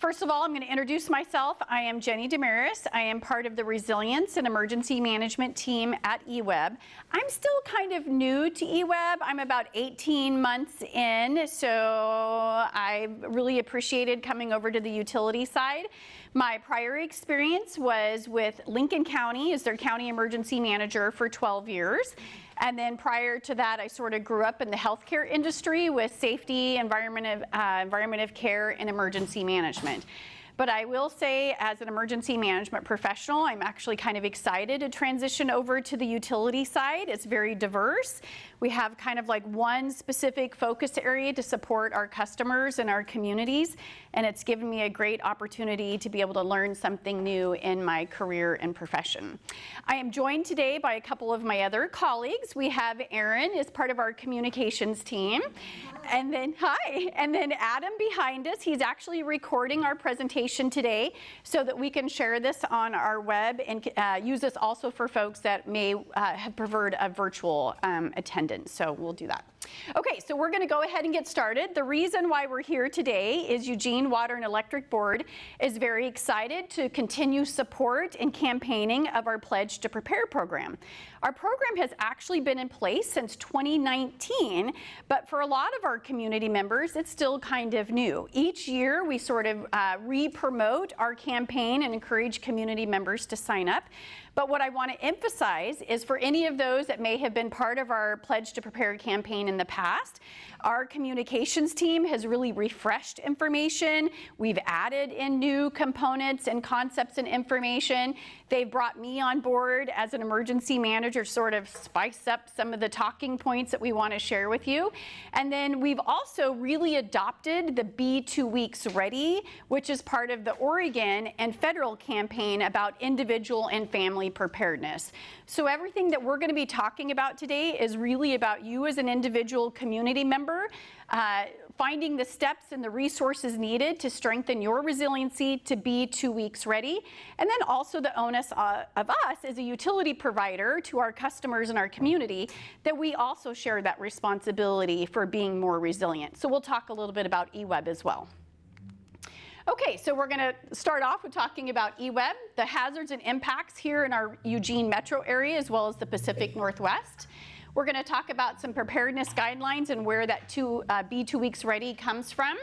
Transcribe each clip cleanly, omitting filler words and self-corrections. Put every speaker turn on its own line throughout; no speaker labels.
First of all, I'm going to introduce myself. I am Jenny Demaris. I am part of the Resilience and Emergency Management team at EWEB. I'm still kind of new to EWEB. I'm about 18 months in, so I really appreciated coming over to the utility side. My prior experience was with Lincoln County as their county emergency manager for 12 years. And then prior to that, I sort of grew up in the healthcare industry with safety, environment of care, and emergency management. But I will say, as an emergency management professional, I'm actually kind of excited to transition over to the utility side. It's very diverse. We have kind of like one specific focus area to support our customers and our communities, and it's given me a great opportunity to be able to learn something new in my career and profession. I am joined today by a couple of my other colleagues. We have Aaron as part of our communications team, and then Adam behind us. He's actually recording our presentation today so that we can share this on our web and use this also for folks that may have preferred a virtual attendance. So we'll do that. Okay, so we're going to go ahead and get started. The reason why we're here today is Eugene Water and Electric Board is very excited to continue support and campaigning of our Pledge to Prepare program. Our program has actually been in place since 2019, but for a lot of our community members, it's still kind of new. Each year, we sort of re-promote our campaign and encourage community members to sign up. But what I want to emphasize is for any of those that may have been part of our Pledge to Prepare campaign in the past, our communications team has really refreshed information. We've added in new components and concepts and information. They've brought me on board as an emergency manager, sort of spice up some of the talking points that we want to share with you. And then we've also really adopted the Be 2 Weeks Ready, which is part of the Oregon and federal campaign about individual and family preparedness. So everything that we're going to be talking about today is really about you as an individual community member, finding the steps and the resources needed to strengthen your resiliency to be 2 weeks ready, and then also the onus of us as a utility provider to our customers and our community that we also share that responsibility for being more resilient. So we'll talk a little bit about EWEB as well. Okay, so we're going to start off with talking about EWEB, the hazards and impacts here in our Eugene metro area as well as the Pacific Northwest. We're going to talk about some preparedness guidelines and where that Be 2 Weeks Ready comes from.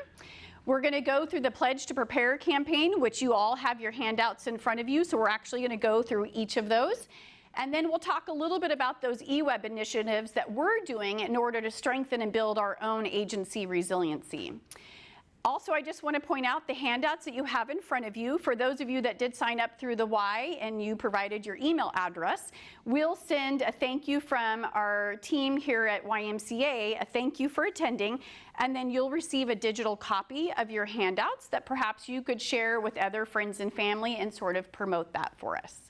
We're going to go through the Pledge to Prepare campaign, which you all have your handouts in front of you, so we're actually going to go through each of those. And then we'll talk a little bit about those EWEB initiatives that we're doing in order to strengthen and build our own agency resiliency. Also, I just want to point out the handouts that you have in front of you. For those of you that did sign up through the Y and you provided your email address, we'll send a thank you from our team here at YMCA, a thank you for attending, and then you'll receive a digital copy of your handouts that perhaps you could share with other friends and family and sort of promote that for us.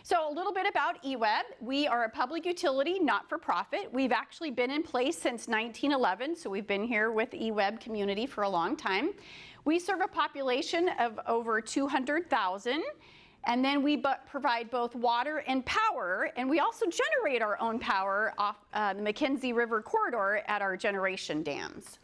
So a little bit about EWEB. We are a public utility, not-for-profit. We've actually been in place since 1911, so we've been here with the EWEB community for a long time. We serve a population of over 200,000, and then we provide both water and power, and we also generate our own power off the McKenzie River corridor at our generation dams.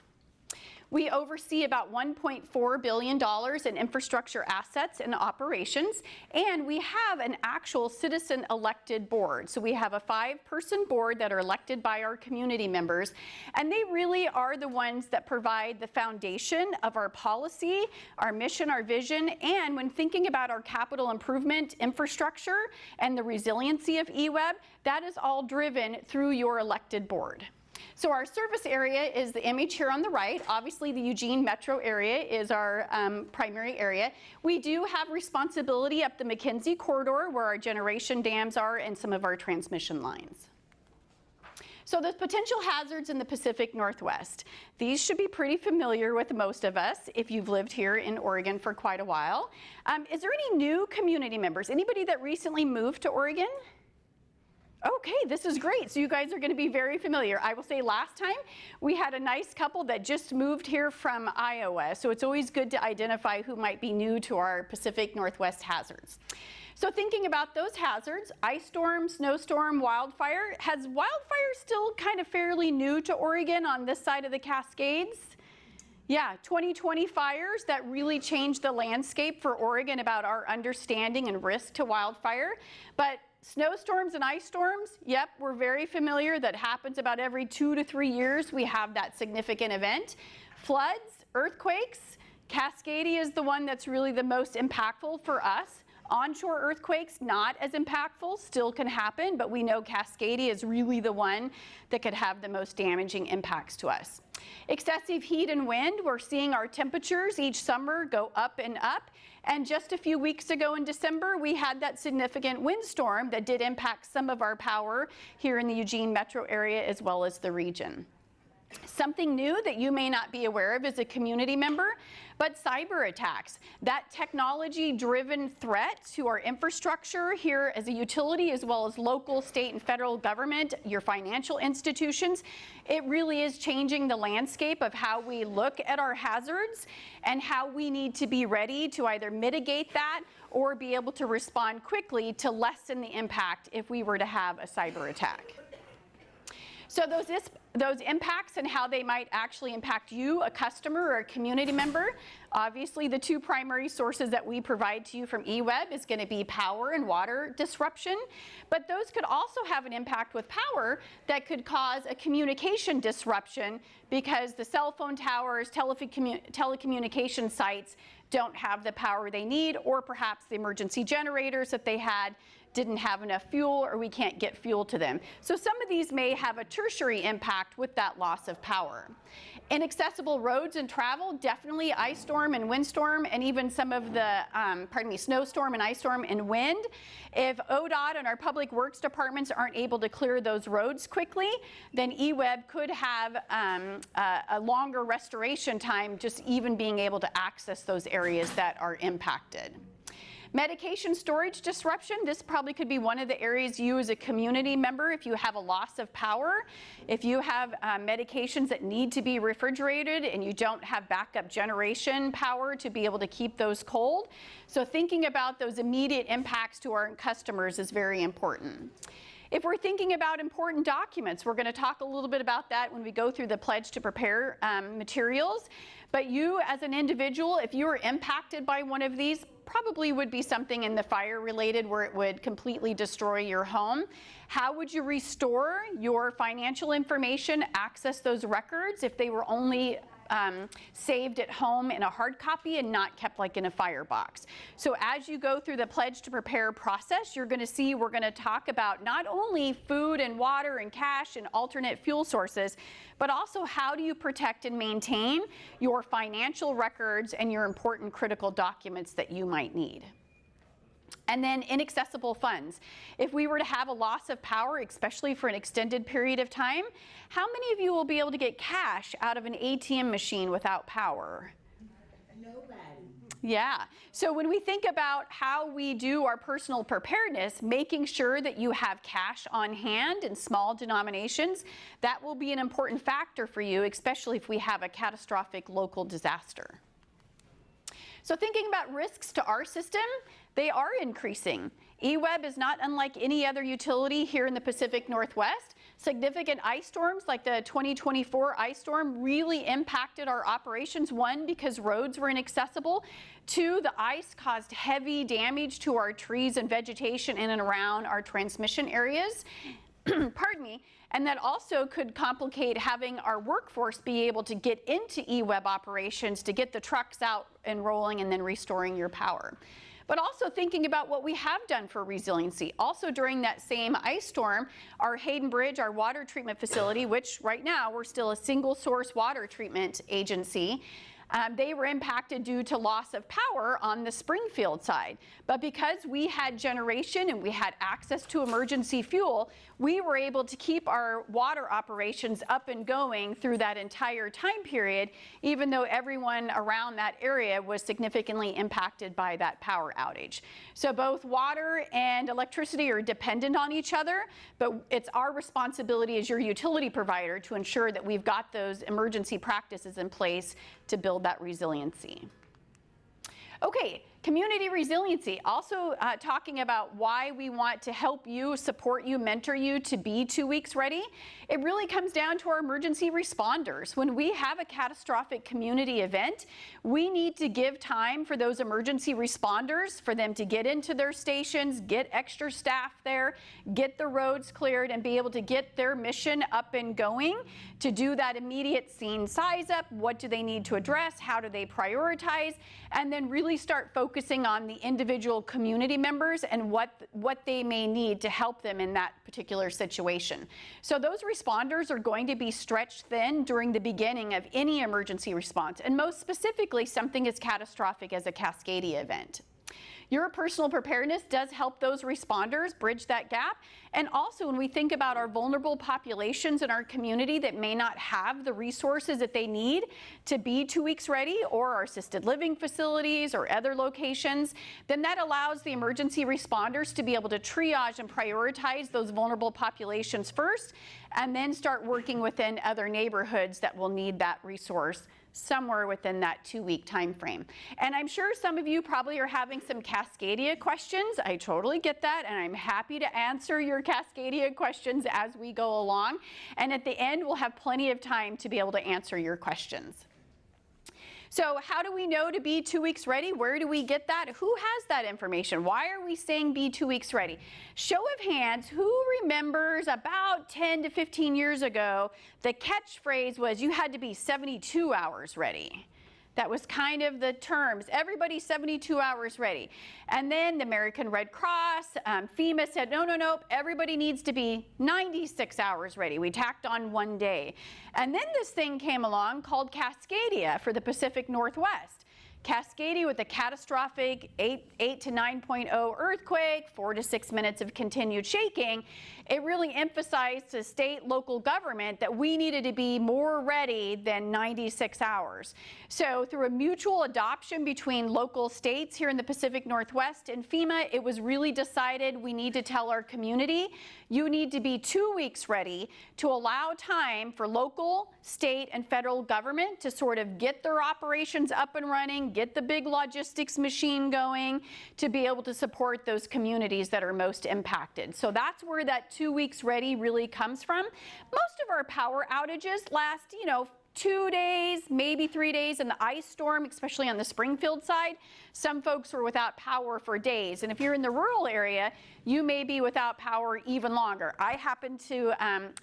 We oversee about $1.4 billion in infrastructure assets and operations, and we have an actual citizen-elected board. So we have a 5-person board that are elected by our community members, and they really are the ones that provide the foundation of our policy, our mission, our vision, and when thinking about our capital improvement infrastructure and the resiliency of EWEB, that is all driven through your elected board. So our service area is the image here on the right. Obviously, the Eugene metro area is our primary area. We do have responsibility up the McKenzie corridor where our generation dams are and some of our transmission lines. So the potential hazards in the Pacific Northwest. These should be pretty familiar with most of us if you've lived here in Oregon for quite a while. Is there any new community members? Anybody that recently moved to Oregon? Okay, this is great. So you guys are going to be very familiar. I will say last time we had a nice couple that just moved here from Iowa. So it's always good to identify who might be new to our Pacific Northwest hazards. So thinking about those hazards, ice storm, snowstorm, wildfire. Has wildfire still kind of fairly new to Oregon on this side of the Cascades? Yeah, 2020 fires that really changed the landscape for Oregon about our understanding and risk to wildfire. But snowstorms and ice storms, yep, we're very familiar. That happens about every 2 to 3 years. We have that significant event. Floods, earthquakes, Cascadia is the one that's really the most impactful for us. Onshore earthquakes, not as impactful, still can happen, but we know Cascadia is really the one that could have the most damaging impacts to us. Excessive heat and wind, we're seeing our temperatures each summer go up and up. And just a few weeks ago in December, we had that significant windstorm that did impact some of our power here in the Eugene metro area as well as the region. Something new that you may not be aware of as a community member, but cyber attacks. That technology-driven threat to our infrastructure here as a utility, as well as local, state, and federal government, your financial institutions, it really is changing the landscape of how we look at our hazards and how we need to be ready to either mitigate that or be able to respond quickly to lessen the impact if we were to have a cyber attack. So those impacts and how they might actually impact you, a customer or a community member, obviously the two primary sources that we provide to you from EWEB is going to be power and water disruption, but those could also have an impact with power that could cause a communication disruption because the cell phone towers, telecommunication sites don't have the power they need, or perhaps the emergency generators that they had didn't have enough fuel, or we can't get fuel to them. So some of these may have a tertiary impact with that loss of power. Inaccessible roads and travel, definitely ice storm and windstorm, and even some of the, snowstorm and ice storm and wind. If ODOT and our public works departments aren't able to clear those roads quickly, then EWEB could have a longer restoration time, just even being able to access those areas that are impacted. Medication storage disruption, this probably could be one of the areas you as a community member, if you have a loss of power, if you have medications that need to be refrigerated and you don't have backup generation power to be able to keep those cold. So thinking about those immediate impacts to our customers is very important. If we're thinking about important documents, we're going to talk a little bit about that when we go through the pledge to prepare materials. But you as an individual, if you were impacted by one of these, probably would be something in the fire related where it would completely destroy your home. How would you restore your financial information, access those records if they were only saved at home in a hard copy and not kept like in a firebox? So as you go through the pledge to prepare process, you're going to see we're going to talk about not only food and water and cash and alternate fuel sources, but also how do you protect and maintain your financial records and your important critical documents that you might need. And then inaccessible funds. If we were to have a loss of power, especially for an extended period of time, how many of you will be able to get cash out of an ATM machine without power?
Nobody.
Yeah. So when we think about how we do our personal preparedness, making sure that you have cash on hand in small denominations, that will be an important factor for you, especially if we have a catastrophic local disaster. So thinking about risks to our system, they are increasing. EWEB is not unlike any other utility here in the Pacific Northwest. Significant ice storms like the 2024 ice storm really impacted our operations. One, because roads were inaccessible. Two, the ice caused heavy damage to our trees and vegetation in and around our transmission areas. Pardon me. And that also could complicate having our workforce be able to get into EWEB operations to get the trucks out and rolling and then restoring your power. But also thinking about what we have done for resiliency. Also during that same ice storm, our Hayden Bridge, our water treatment facility, which right now we're still a single source water treatment agency, they were impacted due to loss of power on the Springfield side. But because we had generation and we had access to emergency fuel, we were able to keep our water operations up and going through that entire time period, even though everyone around that area was significantly impacted by that power outage. So both water and electricity are dependent on each other, but it's our responsibility as your utility provider to ensure that we've got those emergency practices in place to build that resiliency. Okay, Community resiliency, also talking about why we want to help you, support you, mentor you to be 2 weeks ready. It really comes down to our emergency responders. When we have a catastrophic community event, we need to give time for those emergency responders, for them to get into their stations, get extra staff there, get the roads cleared, and be able to get their mission up and going to do that immediate scene size up. What do they need to address? How do they prioritize? And then really start focusing on the individual community members and what they may need to help them in that particular situation. So those responders are going to be stretched thin during the beginning of any emergency response, and most specifically something as catastrophic as a Cascadia event. Your personal preparedness does help those responders bridge that gap. And also when we think about our vulnerable populations in our community that may not have the resources that they need to be 2 weeks ready, or our assisted living facilities or other locations, then that allows the emergency responders to be able to triage and prioritize those vulnerable populations first, and then start working within other neighborhoods that will need that resource somewhere within that 2 week time frame. And I'm sure some of you probably are having some Cascadia questions. I totally get that, and I'm happy to answer your Cascadia questions as we go along. And at the end, we'll have plenty of time to be able to answer your questions. So how do we know to be 2 weeks ready? Where do we get that? Who has that information? Why are we saying be 2 weeks ready? Show of hands, who remembers about 10 to 15 years ago, the catchphrase was you had to be 72 hours ready. That was kind of the terms. Everybody's 72 hours ready. And then the American Red Cross, FEMA said, no, everybody needs to be 96 hours ready. We tacked on 1 day. And then this thing came along called Cascadia for the Pacific Northwest. Cascadia with a catastrophic 8 to 9.0 earthquake, 4 to 6 minutes of continued shaking. It really emphasized to state, local government that we needed to be more ready than 96 hours. So through a mutual adoption between local states here in the Pacific Northwest and FEMA, it was really decided we need to tell our community, you need to be 2 weeks ready to allow time for local, state, and federal government to sort of get their operations up and running, get the big logistics machine going to be able to support those communities that are most impacted. So that's where that 2 weeks ready really comes from. Most of our power outages last, 2 days, maybe 3 days in the ice storm, especially on the Springfield side. Some folks were without power for days. And if you're in the rural area, you may be without power even longer. I happen to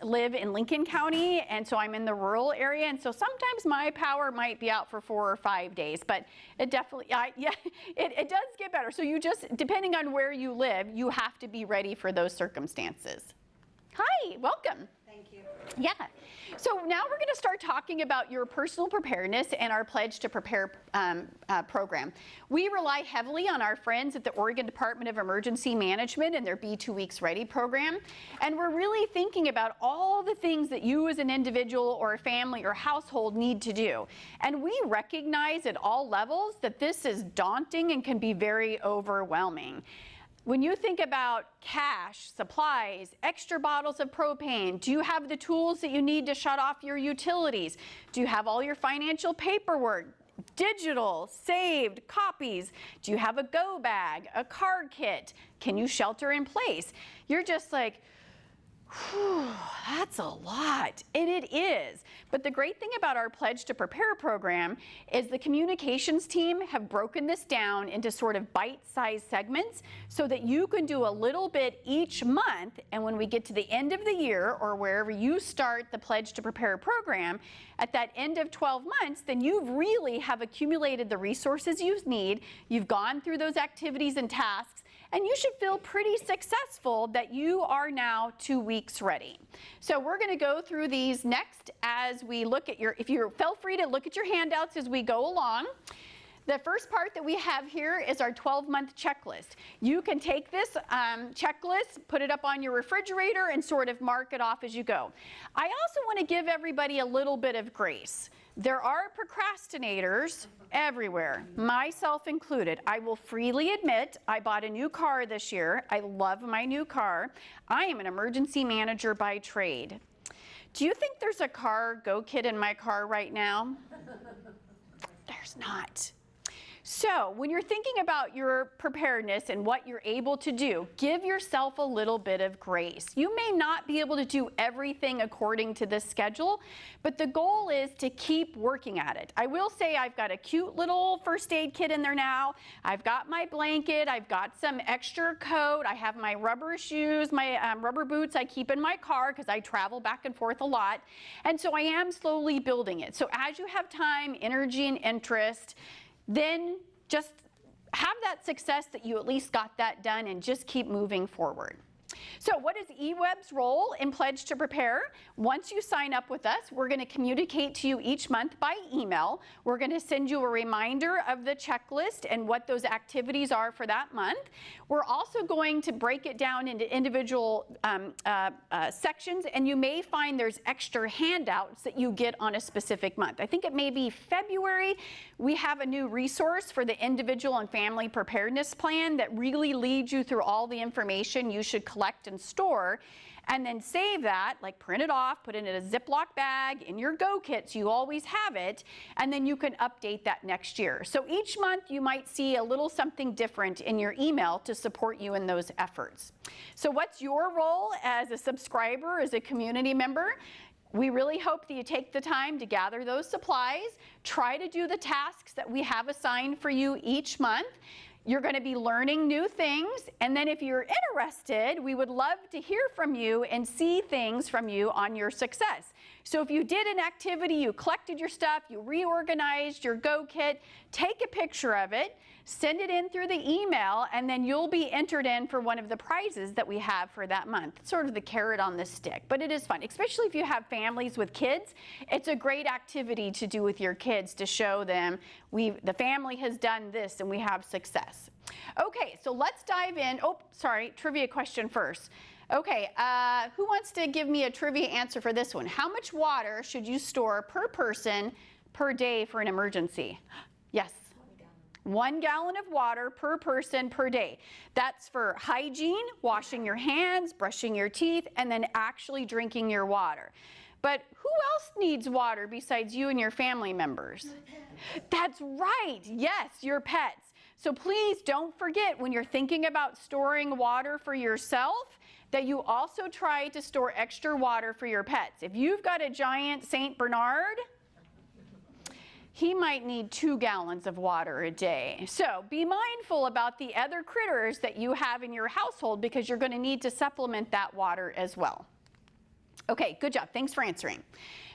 live in Lincoln County, and so I'm in the rural area. And so sometimes my power might be out for 4 or 5 days, but it definitely, it does get better. So you just, depending on where you live, you have to be ready for those circumstances. Hi, welcome.
Thank you.
Yeah. So now we're going to start talking about your personal preparedness and our Pledge to Prepare program. We rely heavily on our friends at the Oregon Department of Emergency Management and their Be 2 Weeks Ready program. And we're really thinking about all the things that you as an individual or a family or household need to do. And we recognize at all levels that this is daunting and can be very overwhelming. When you think about cash, supplies, extra bottles of propane, do you have the tools that you need to shut off your utilities? Do you have all your financial paperwork, digital, saved, copies? Do you have a go bag, a card kit? Can you shelter in place? You're just like, whew, that's a lot, and it is. But the great thing about our Pledge to Prepare program is the communications team have broken this down into sort of bite-sized segments so that you can do a little bit each month, and when we get to the end of the year or wherever you start the Pledge to Prepare program, at that end of 12 months, then you really have accumulated the resources you need, you've gone through those activities and tasks, and you should feel pretty successful that you are now 2 weeks ready. So we're going to go through these next as we look at if you feel free to look at your handouts as we go along. The first part that we have here is our 12-month checklist. You can take this checklist, put it up on your refrigerator, and sort of mark it off as you go. I also want to give everybody a little bit of grace. There are procrastinators everywhere, myself included. I will freely admit I bought a new car this year. I love my new car. I am an emergency manager by trade. Do you think there's a car go kit in my car right now? There's not. So when you're thinking about your preparedness and what you're able to do, give yourself a little bit of grace. You may not be able to do everything according to this schedule, but the goal is to keep working at it. I will say I've got a cute little first aid kit in there now. I've got my blanket. I've got some extra coat. I have my rubber shoes, my rubber boots I keep in my car because I travel back and forth a lot. And so I am slowly building it. So as you have time, energy, and interest, then just have that success that you at least got that done and just keep moving forward. So what is EWEB's role in Pledge to Prepare? Once you sign up with us, we're going to communicate to you each month by email. We're going to send you a reminder of the checklist and what those activities are for that month. We're also going to break it down into individual sections, and you may find there's extra handouts that you get on a specific month. I think it may be February. We have a new resource for the individual and family preparedness plan that really leads you through all the information you should collect and store, and then save that, like print it off, put it in a Ziploc bag in your Go Kit so you always have it, and then you can update that next year. So each month you might see a little something different in your email to support you in those efforts. So what's your role as a subscriber, as a community member? We really hope that you take the time to gather those supplies, try to do the tasks that we have assigned for you each month. You're going to be learning new things, and then if you're interested, we would love to hear from you and see things from you on your success. So if you did an activity, you collected your stuff, you reorganized your Go Kit, take a picture of it, send it in through the email, and then you'll be entered in for one of the prizes that we have for that month. It's sort of the carrot on the stick, but it is fun, especially if you have families with kids. It's a great activity to do with your kids to show them the family has done this and we have success. Okay, so let's dive in. Oh, sorry, trivia question first. Okay, who wants to give me a trivia answer for this one? How much water should you store per person per day for an emergency? Yes. 1 gallon of water per person per day. That's for hygiene, washing your hands, brushing your teeth, and then actually drinking your water. But who else needs water besides you and your family members? That's right, yes, your pets. So please don't forget when you're thinking about storing water for yourself that you also try to store extra water for your pets. If you've got a giant St. Bernard, he might need 2 gallons of water a day. So be mindful about the other critters that you have in your household because you're going to need to supplement that water as well. Okay, good job. Thanks for answering.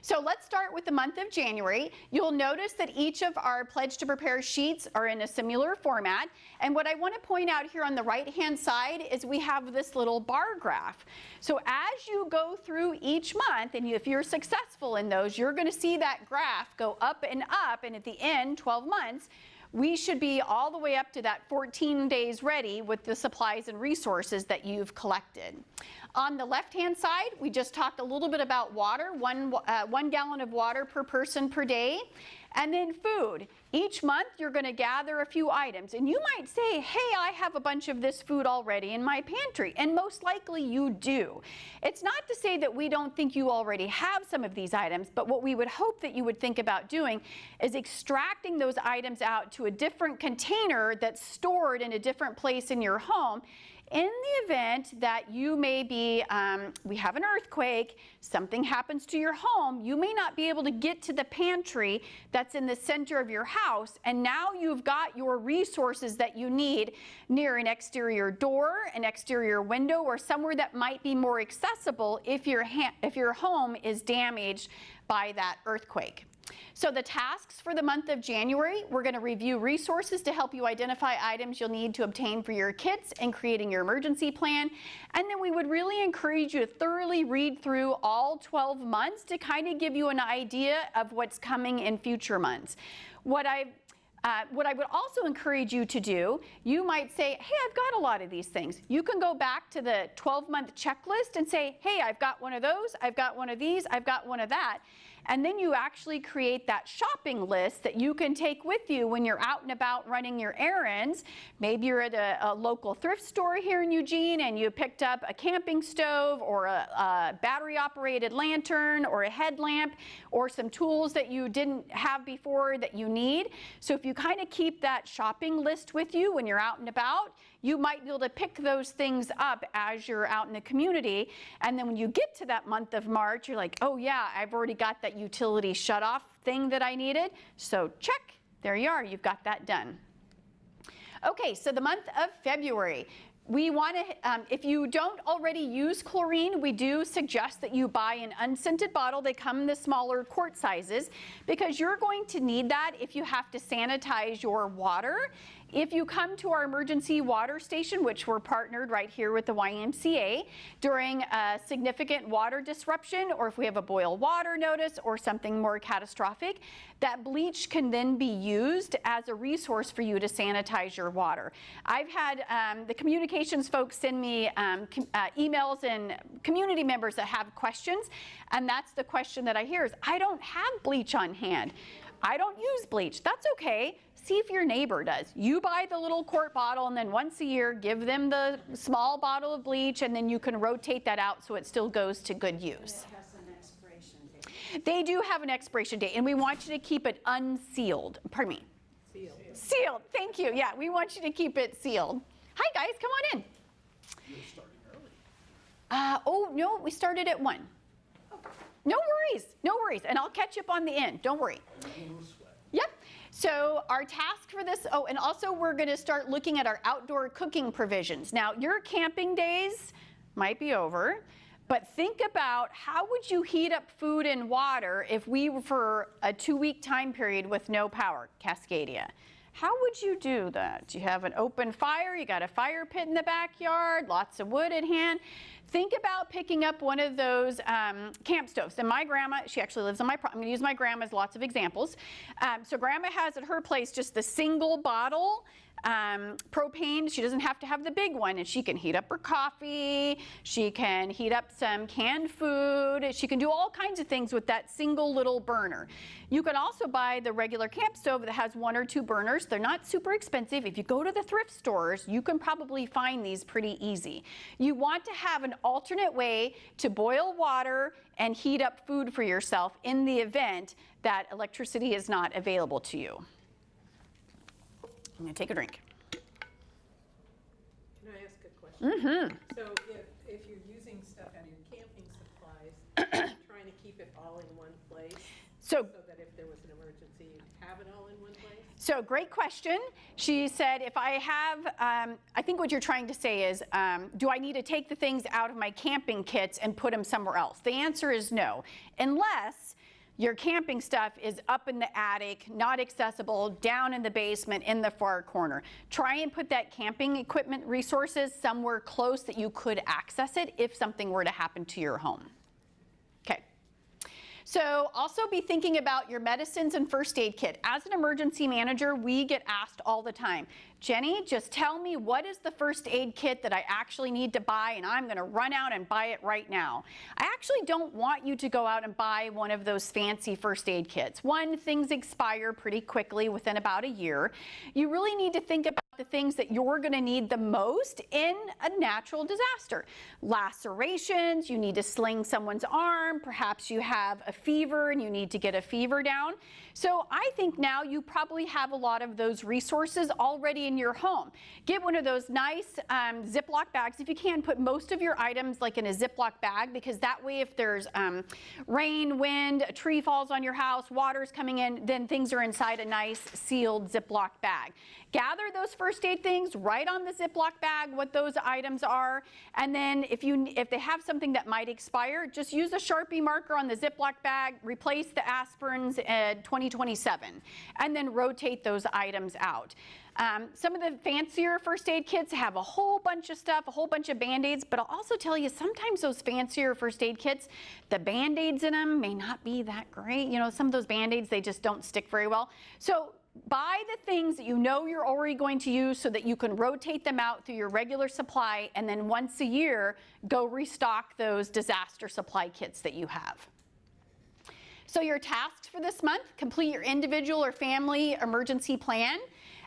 So let's start with the month of January. You'll notice that each of our Pledge to Prepare sheets are in a similar format. And what I want to point out here on the right-hand side is we have this little bar graph. So as you go through each month, and if you're successful in those, you're going to see that graph go up, and at the end, 12 months, we should be all the way up to that 14 days ready with the supplies and resources that you've collected. On the left-hand side, we just talked a little bit about water, 1 gallon of water per person per day. And then food. Each month, you're going to gather a few items. And you might say, hey, I have a bunch of this food already in my pantry. And most likely you do. It's not to say that we don't think you already have some of these items, but what we would hope that you would think about doing is extracting those items out to a different container that's stored in a different place in your home. In the event that you may be, we have an earthquake, something happens to your home, you may not be able to get to the pantry that's in the center of your house, and now you've got your resources that you need near an exterior door, an exterior window, or somewhere that might be more accessible if your home is damaged by that earthquake. So the tasks for the month of January, we're going to review resources to help you identify items you'll need to obtain for your kits and creating your emergency plan. And then we would really encourage you to thoroughly read through all 12 months to kind of give you an idea of what's coming in future months. What I would also encourage you to do, you might say, hey, I've got a lot of these things. You can go back to the 12-month checklist and say, hey, I've got one of those, I've got one of these, I've got one of that. And then you actually create that shopping list that you can take with you when you're out and about running your errands. Maybe you're at a local thrift store here in Eugene and you picked up a camping stove or a battery-operated lantern or a headlamp or some tools that you didn't have before that you need. So if you kind of keep that shopping list with you when you're out and about, you might be able to pick those things up as you're out in the community. And then when you get to that month of March, you're like, oh yeah, I've already got that utility shut-off thing that I needed. So check, there you are, you've got that done. Okay, so the month of February. We want to, if you don't already use chlorine, we do suggest that you buy an unscented bottle. They come in the smaller quart sizes because you're going to need that if you have to sanitize your water. If you come to our emergency water station, which we're partnered right here with the YMCA, during a significant water disruption, or if we have a boil water notice or something more catastrophic, that bleach can then be used as a resource for you to sanitize your water. I've had the communications folks send me emails and community members that have questions, and that's the question that I hear is, I don't have bleach on hand. I don't use bleach. That's okay. See if your neighbor does. You buy the little quart bottle and then once a year give them the small bottle of bleach, and then you can rotate that out so it still goes to good use.
And it has an expiration date.
They do have an expiration date, and we want you to keep it unsealed. Pardon me.
Sealed.
Sealed. Thank you. Yeah, we want you to keep it sealed. Hi guys, come on in.
You're starting early.
Oh no, we started at 1. No worries. No worries. And I'll catch you up on the end. Don't worry. Yep. So our task for this, oh, and also we're going to start looking at our outdoor cooking provisions. Now, your camping days might be over, but think about how would you heat up food and water if we were for a 2-week time period with no power, Cascadia. How would you do that? You have an open fire, you got a fire pit in the backyard, lots of wood at hand. Think about picking up one of those camp stoves. And my grandma, she actually lives on my, I'm gonna use my grandma's lots of examples. So grandma has at her place just the single bottle propane. She doesn't have to have the big one, and she can heat up her coffee, she can heat up some canned food, she can do all kinds of things with that single little burner. You can also buy the regular camp stove that has 1 or 2 burners. They're not super expensive. If you go to the thrift stores, you can probably find these pretty easy. You want to have an alternate way to boil water and heat up food for yourself in the event that electricity is not available to you. I'm going to take a drink.
Can I ask a question?
Mm-hmm.
So if you're using stuff out of your camping supplies, trying to keep it all in one place
So
that if there was an emergency, you'd have it all in one place?
So great question. She said, if I have, I think what you're trying to say is, do I need to take the things out of my camping kits and put them somewhere else? The answer is no, unless your camping stuff is up in the attic, not accessible, down in the basement, in the far corner. Try and put that camping equipment resources somewhere close that you could access it if something were to happen to your home. Okay. So also be thinking about your medicines and first aid kit. As an emergency manager, we get asked all the time, Jenny, just tell me what is the first aid kit that I actually need to buy, and I'm going to run out and buy it right now. I actually don't want you to go out and buy one of those fancy first aid kits. One, things expire pretty quickly within about a year. You really need to think about the things that you're going to need the most in a natural disaster. Lacerations, you need to sling someone's arm, perhaps you have a fever and you need to get a fever down. So I think now you probably have a lot of those resources already in your home. Get one of those nice Ziploc bags. If you can, put most of your items like in a Ziploc bag, because that way if there's rain, wind, a tree falls on your house, water's coming in, then things are inside a nice sealed Ziploc bag. Gather those first aid things, write on the Ziploc bag what those items are, and then if they have something that might expire, just use a Sharpie marker on the Ziploc bag, replace the aspirins at 2027, and then rotate those items out. Some of the fancier first aid kits have a whole bunch of stuff, a whole bunch of Band-Aids, but I'll also tell you sometimes those fancier first aid kits, the Band-Aids in them may not be that great. You know, some of those Band-Aids, they just don't stick very well. So buy the things that you know you're already going to use so that you can rotate them out through your regular supply, and then once a year, go restock those disaster supply kits that you have. So your tasks for this month: complete your individual or family emergency plan,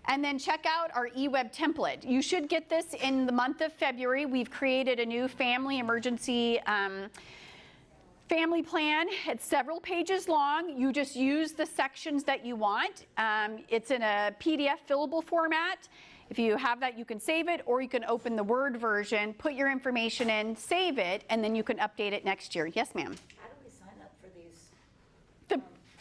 and then check out our EWEB template. You should get this in the month of February. We've created a new family emergency family plan. It's several pages long. You just use the sections that you want. It's in a PDF fillable format. If you have that, you can save it, or you can open the Word version, put your information in, save it, and then you can update it next year. Yes, ma'am?
How do we sign up for these?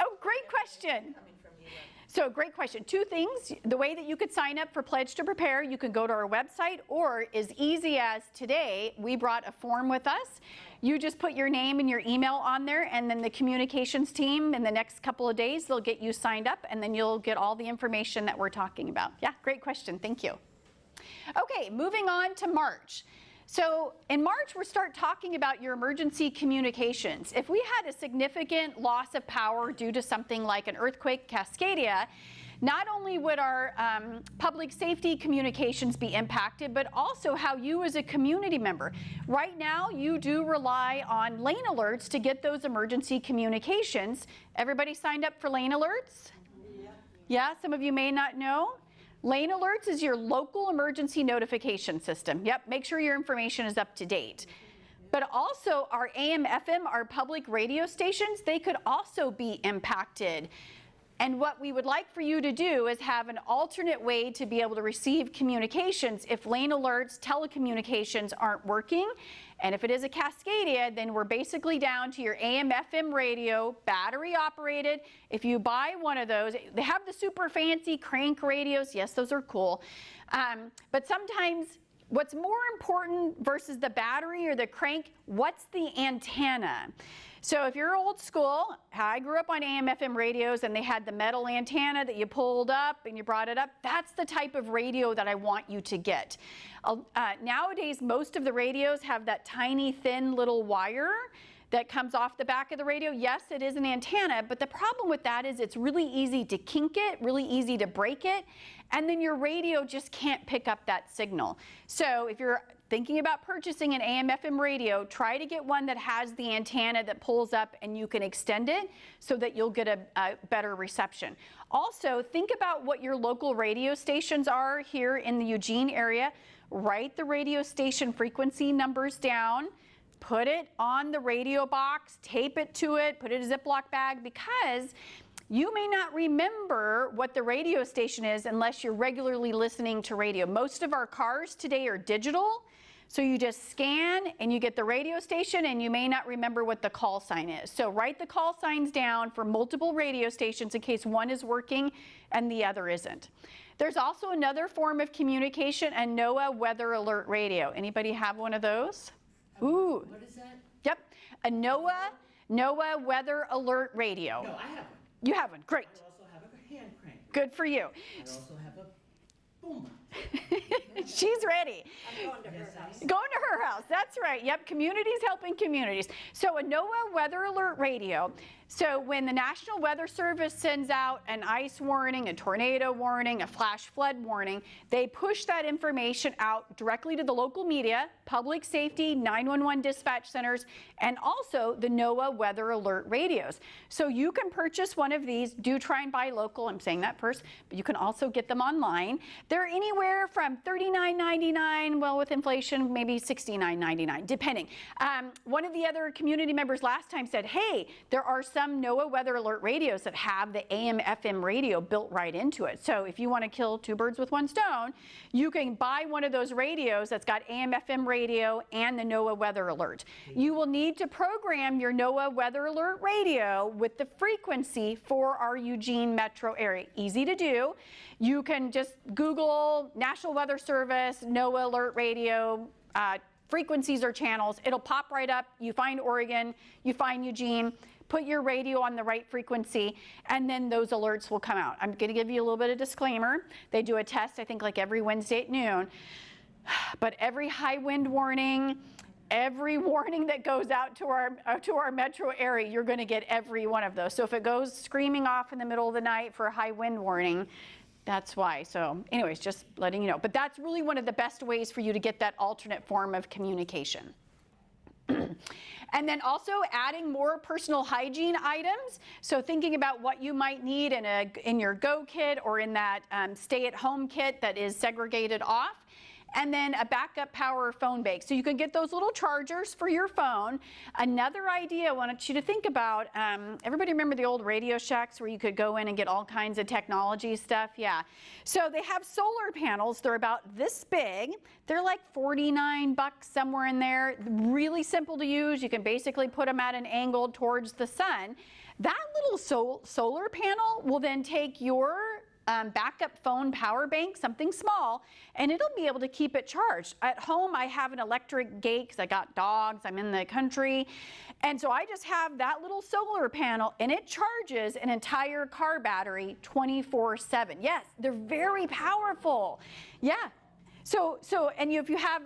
Oh, great question.
Coming from you.
So great question. Two things. The way that you could sign up for Pledge to Prepare, you can go to our website, or as easy as today, we brought a form with us. You just put your name and your email on there, and then the communications team in the next couple of days, they'll get you signed up, and then you'll get all the information that we're talking about. Yeah, great question. Thank you. Okay, moving on to March. So in March, we'll start talking about your emergency communications. If we had a significant loss of power due to something like an earthquake, Cascadia, not only would our public safety communications be impacted, but also how you as a community member. Right now, you do rely on lane alerts to get those emergency communications. Everybody signed up for lane alerts? Yeah, some of you may not know. Lane alerts is your local emergency notification system. Yep, make sure your information is up to date. But also our AM, FM, our public radio stations, they could also be impacted. And what we would like for you to do is have an alternate way to be able to receive communications if lane alerts, telecommunications aren't working. And if it is a Cascadia, then we're basically down to your AM, FM radio, battery operated. If you buy one of those, they have the super fancy crank radios. Yes, those are cool. But sometimes what's more important versus the battery or the crank, what's the antenna? So if you're old school, I grew up on AM, FM radios, and they had the metal antenna that you pulled up and you brought it up. That's the type of radio that I want you to get. Nowadays, most of the radios have that tiny, thin little wire that comes off the back of the radio. Yes, it is an antenna, but the problem with that is it's really easy to kink it, really easy to break it, and then your radio just can't pick up that signal. So if you're thinking about purchasing an AM, FM radio, try to get one that has the antenna that pulls up and you can extend it so that you'll get a better reception. Also, think about what your local radio stations are here in the Eugene area. Write the radio station frequency numbers down. Put it on the radio box, tape it to it, put it in a Ziploc bag, because you may not remember what the radio station is unless you're regularly listening to radio. Most of our cars today are digital, so you just scan and you get the radio station and you may not remember what the call sign is. So write the call signs down for multiple radio stations in case one is working and the other isn't. There's also another form of communication, a NOAA weather alert radio. Anybody have one of those? Ooh.
What is that?
Yep, a NOAA weather alert radio.
No, I have one.
You have one, great.
I also have a hand crank.
Good for you.
I also have a boom.
She's ready.
I'm going to her house.
Going to her house, that's right. Yep, communities helping communities. So a NOAA weather alert radio. So when the National Weather Service sends out an ice warning, a tornado warning, a flash flood warning, they push that information out directly to the local media, public safety, 911 dispatch centers, and also the NOAA weather alert radios. So you can purchase one of these. Do try and buy local. I'm saying that first, but you can also get them online. They're anywhere from $39.99, well, with inflation, maybe $69.99, depending. One of the other community members last time said, hey, there are some NOAA weather alert radios that have the AM, FM radio built right into it. So if you want to kill two birds with one stone, you can buy one of those radios that's got AM, FM radio and the NOAA weather alert. You will need to program your NOAA weather alert radio with the frequency for our Eugene metro area. Easy to do. You can just Google National Weather Service, NOAA alert radio, frequencies or channels. It'll pop right up. You find Oregon, you find Eugene, put your radio on the right frequency, and then those alerts will come out. I'm going to give you a little bit of disclaimer. They do a test, I think, like every Wednesday at noon. But every high wind warning, every warning that goes out to our metro area, you're going to get every one of those. So if it goes screaming off in the middle of the night for a high wind warning, that's why. So anyways, just letting you know. But that's really one of the best ways for you to get that alternate form of communication. And then also adding more personal hygiene items. So thinking about what you might need in your Go kit or in that stay-at-home kit that is segregated off. And then a backup power phone bank. So you can get those little chargers for your phone. Another idea I wanted you to think about, everybody remember the old Radio Shacks where you could go in and get all kinds of technology stuff? Yeah. So they have solar panels. They're about this big. They're like 49 bucks, somewhere in there. Really simple to use. You can basically put them at an angle towards the sun. That little solar panel will then take your backup phone power bank, something small, and it'll be able to keep it charged. At home, I have an electric gate because I got dogs, I'm in the country, and so I just have that little solar panel, and it charges an entire car battery 24/7. Yes, they're very powerful. Yeah. So and if you have,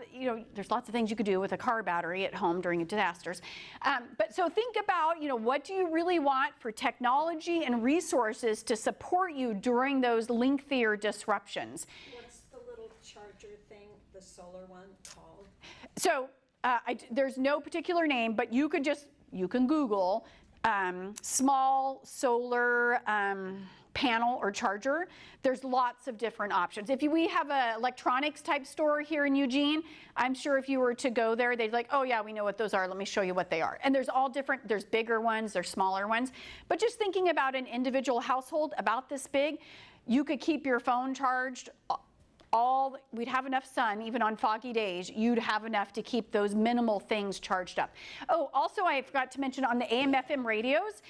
there's lots of things you could do with a car battery at home during disasters. But so think about, what do you really want for technology and resources to support you during those lengthier disruptions?
What's the little charger thing, the solar one, called?
So there's no particular name, but you can Google small solar panel or charger. There's lots of different options. We have an electronics type store here in Eugene, I'm sure if you were to go there, they'd be like, oh yeah, we know what those are. Let me show you what they are. And there's all different, there's bigger ones, there's smaller ones. But just thinking about an individual household about this big, you could keep your phone charged we'd have enough sun, even on foggy days, you'd have enough to keep those minimal things charged up. Oh, also I forgot to mention on the AM/FM radios,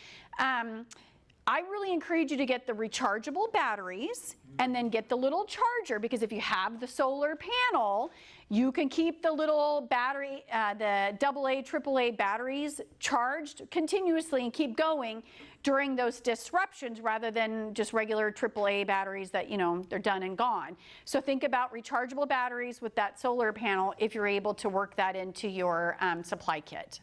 I really encourage you to get the rechargeable batteries and then get the little charger, because if you have the solar panel, you can keep the little battery, the AA, AAA batteries charged continuously and keep going during those disruptions rather than just regular AAA batteries that, they're done and gone. So think about rechargeable batteries with that solar panel if you're able to work that into your supply kit.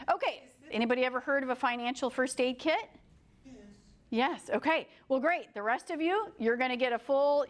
Okay, anybody ever heard of a financial first aid kit? Yes, okay. Well, great. The rest of you, you're going to get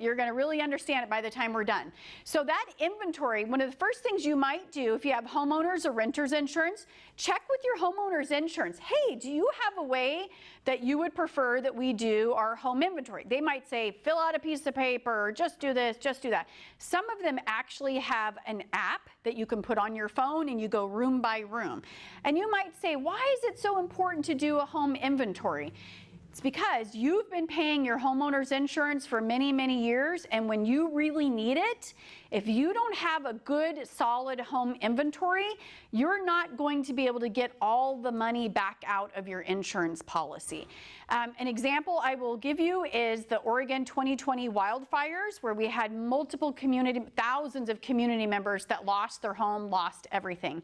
you're going to really understand it by the time we're done. So that inventory, one of the first things you might do if you have homeowners or renters insurance, check with your homeowner's insurance. Hey, do you have a way that you would prefer that we do our home inventory? They might say, fill out a piece of paper, just do this, just do that. Some of them actually have an app that you can put on your phone and you go room by room. And you might say, why is it so important to do a home inventory? It's because you've been paying your homeowner's insurance for many, many years, and when you really need it, if you don't have a good, solid home inventory, you're not going to be able to get all the money back out of your insurance policy. An example I will give you is the Oregon 2020 wildfires, where we had thousands of community members that lost their home, lost everything.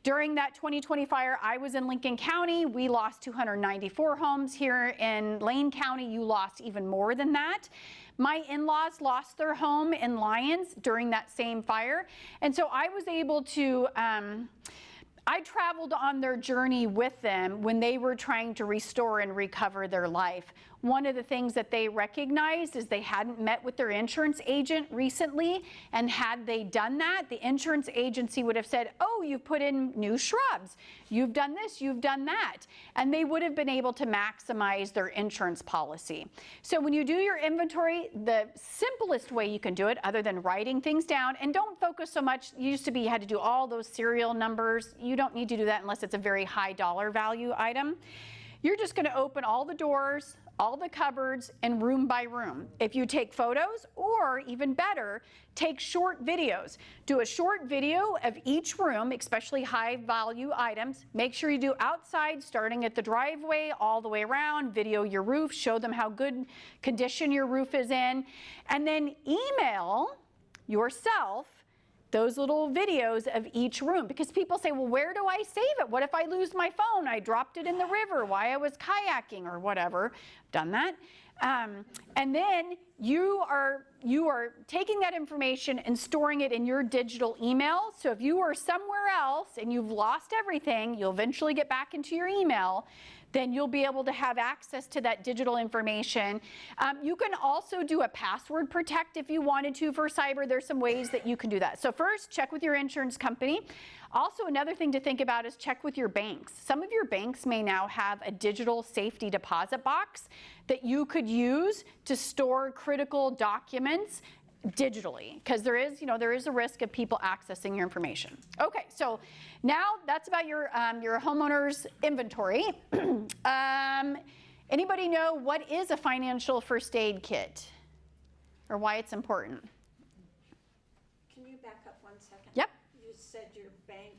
During that 2020 fire, I was in Lincoln County. We lost 294 homes. Here in Lane County, you lost even more than that. My in-laws lost their home in Lyons during that same fire. And so I was able to, I traveled on their journey with them when they were trying to restore and recover their life. One of the things that they recognized is they hadn't met with their insurance agent recently, and had they done that, the insurance agency would have said, oh, you've put in new shrubs, you've done this, you've done that, and they would have been able to maximize their insurance policy. So when you do your inventory, the simplest way you can do it, other than writing things down, and don't focus so much, it used to be you had to do all those serial numbers, you don't need to do that unless it's a very high dollar value item. You're just going to open all the doors, all the cupboards, and room by room. If you take photos, or even better, take short videos. Do a short video of each room, especially high value items. Make sure you do outside, starting at the driveway all the way around. Video your roof, show them how good condition your roof is in, and then email yourself those little videos of each room, because people say, well, where do I save it? What if I lose my phone? I dropped it in the river while I was kayaking or whatever. Done that. And then you are taking that information and storing it in your digital email. So if you are somewhere else and you've lost everything, you'll eventually get back into your email. then you'll be able to have access to that digital information. You can also do a password protect if you wanted to for cyber. There's some ways that you can do that. So first, check with your insurance company. Also, another thing to think about is check with your banks. Some of your banks may now have a digital safety deposit box that you could use to store critical documents digitally, because there is a risk of people accessing your information. Okay, so now that's about your homeowner's inventory. Anybody know what is a financial first aid kit, or why it's important?
Can you back up 1 second?
Yep.
You said your bank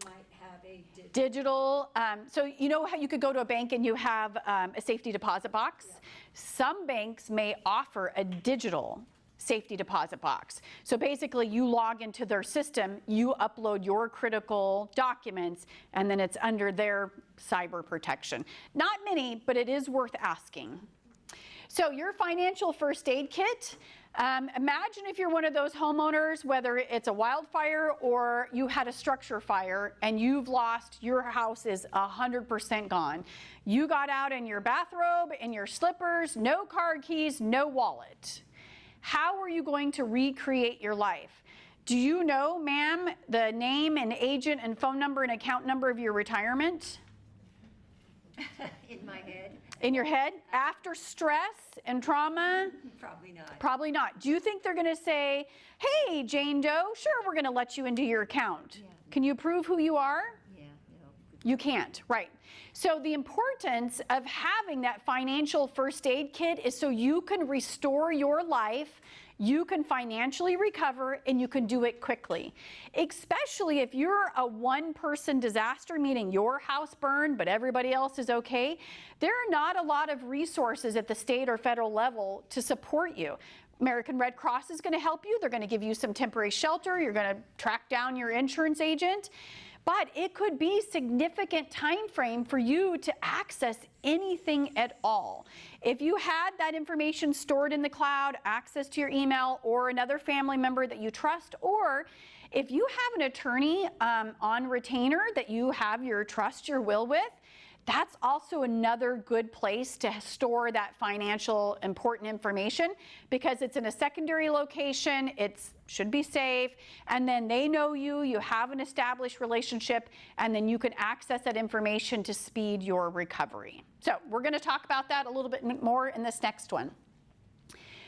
might have a
Digital, so you know how you could go to a bank and you have a safety deposit box?
Yeah.
Some banks may offer a digital safety deposit box. So basically you log into their system, you upload your critical documents, and then it's under their cyber protection. Not many, but it is worth asking. So your financial first aid kit, imagine if you're one of those homeowners, whether it's a wildfire or you had a structure fire and you've lost, your house is 100% gone. You got out in your bathrobe, in your slippers, no card keys, no wallet. How are you going to recreate your life? Do you know, ma'am, the name and agent and phone number and account number of your retirement?
In my head,
In your head? After stress and trauma?
probably not.
Probably not. Do you think they're going to say, hey, Jane Doe, sure, we're going to let you into your account.
Yeah.
Can you prove who you are?
Yeah, no.
You can't, right. So the importance of having that financial first aid kit is so you can restore your life, you can financially recover, and you can do it quickly. Especially if you're a one-person disaster, meaning your house burned but everybody else is okay, there are not a lot of resources at the state or federal level to support you. American Red Cross is going to help you. They're going to give you some temporary shelter. You're going to track down your insurance agent. But it could be significant time frame for you to access anything at all. If you had that information stored in the cloud, access to your email or another family member that you trust, or if you have an attorney on retainer that you have your trust, your will with, that's also another good place to store that financial important information, because it's in a secondary location, it should be safe, and then they know you, you have an established relationship, and then you can access that information to speed your recovery. So we're going to talk about that a little bit more in this next one.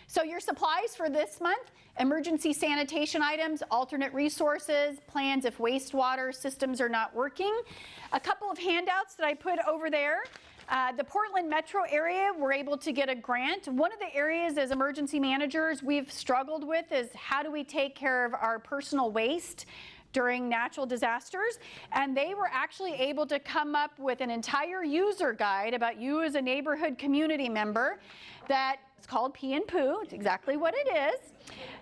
So your supplies for this month: emergency sanitation items, alternate resources, plans if wastewater systems are not working. A couple of handouts that I put over there. The Portland metro area were able to get a grant. One of the areas as emergency managers we've struggled with is how do we take care of our personal waste during natural disasters, and they were actually able to come up with an entire user guide about you as a neighborhood community member that it's called Pee and Poo. It's exactly what it is.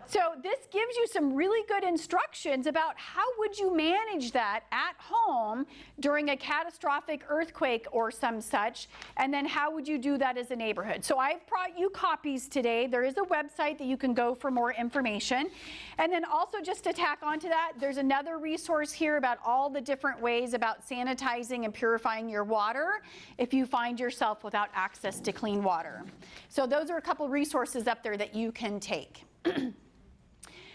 So this gives you some really good instructions about how would you manage that at home during a catastrophic earthquake or some such, and then how would you do that as a neighborhood. So I've brought you copies today. There is a website that you can go for more information. And then also, just to tack onto that, there's another resource here about all the different ways about sanitizing and purifying your water if you find yourself without access to clean water. So those are a couple resources up there that you can take.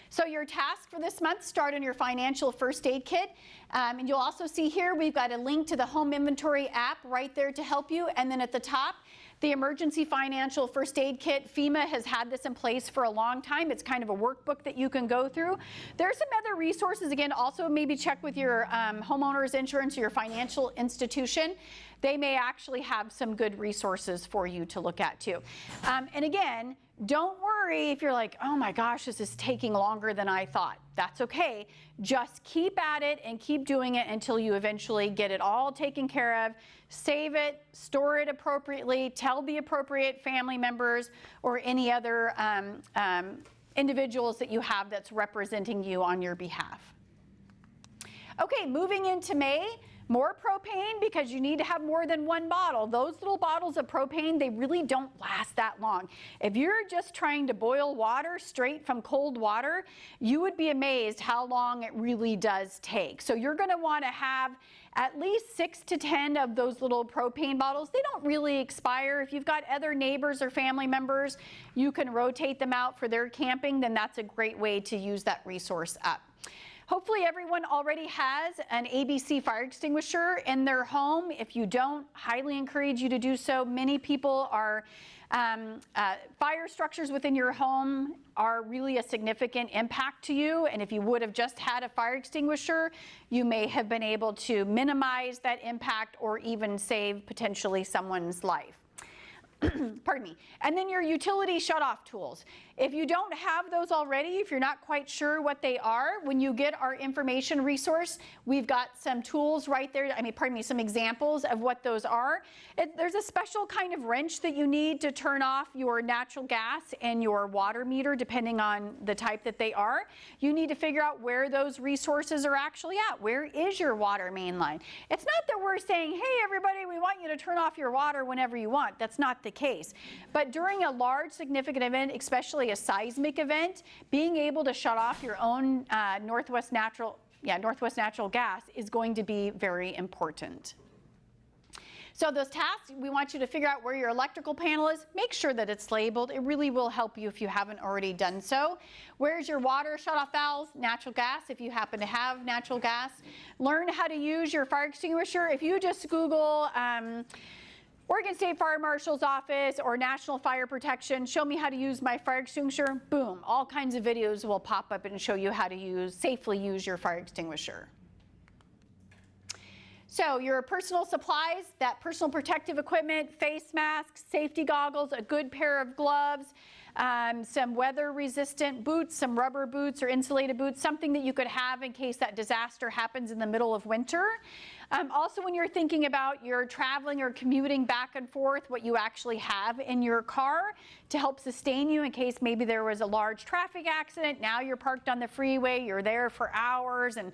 So your task for this month, start on your financial first aid kit. And you'll also see here we've got a link to the home inventory app right there to help you. And then at the top, the emergency financial first aid kit. FEMA has had this in place for a long time. It's kind of a workbook that you can go through. There's some other resources. Again, also maybe check with your homeowner's insurance or your financial institution. They may actually have some good resources for you to look at too. And again, don't worry if you're like, oh my gosh, this is taking longer than I thought. That's okay. Just keep at it and keep doing it until you eventually get it all taken care of. Save it, store it appropriately, tell the appropriate family members or any other individuals that you have that's representing you on your behalf. Okay, moving into May. More propane because you need to have more than one bottle. Those little bottles of propane, they really don't last that long. If you're just trying to boil water straight from cold water, you would be amazed how long it really does take. So you're going to want to have at least 6 to 10 of those little propane bottles. They don't really expire. If you've got other neighbors or family members, you can rotate them out for their camping, then that's a great way to use that resource up. Hopefully everyone already has an ABC fire extinguisher in their home. If you don't, highly encourage you to do so. Many people are, fire structures within your home are really a significant impact to you, and if you would have just had a fire extinguisher, you may have been able to minimize that impact or even save potentially someone's life. Pardon me. And then your utility shutoff tools. If you don't have those already, if you're not quite sure what they are, when you get our information resource, we've got some tools right there, some examples of what those are. There's a special kind of wrench that you need to turn off your natural gas and your water meter, depending on the type that they are. You need to figure out where those resources are actually at. Where is your water main line? It's not that we're saying, hey, everybody, we want you to turn off your water whenever you want. That's not the case. But during a large, significant event, especially a seismic event, being able to shut off your own Northwest natural gas is going to be very important. So those tasks, we want you to figure out where your electrical panel is. Make sure that it's labeled. It really will help you if you haven't already done so. Where's your water shutoff valves? Natural gas, if you happen to have natural gas. Learn how to use your fire extinguisher. If you just Google Oregon State Fire Marshal's Office or National Fire Protection, show me how to use my fire extinguisher, boom, all kinds of videos will pop up and show you how to safely use your fire extinguisher. So your personal supplies, that personal protective equipment, face masks, safety goggles, a good pair of gloves, some weather-resistant boots, some rubber boots or insulated boots, something that you could have in case that disaster happens in the middle of winter. Also, when you're thinking about your traveling or commuting back and forth, what you actually have in your car to help sustain you in case maybe there was a large traffic accident. Now you're parked on the freeway, you're there for hours, and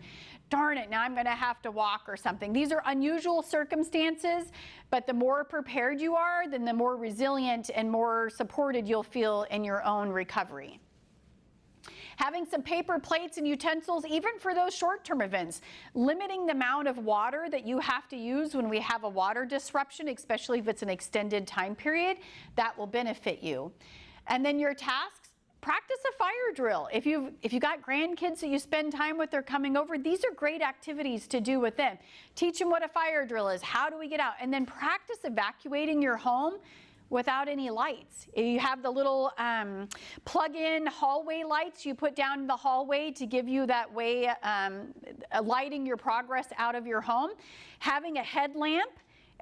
darn it, now I'm going to have to walk or something. These are unusual circumstances, but the more prepared you are, then the more resilient and more supported you'll feel in your own recovery. Having some paper plates and utensils, even for those short-term events. Limiting the amount of water that you have to use when we have a water disruption, especially if it's an extended time period, that will benefit you. And then your tasks, practice a fire drill. If you've got grandkids that you spend time with, they're coming over, these are great activities to do with them. Teach them what a fire drill is, how do we get out, and then practice evacuating your home without any lights. You have the little plug-in hallway lights you put down in the hallway to give you that way, lighting your progress out of your home. Having a headlamp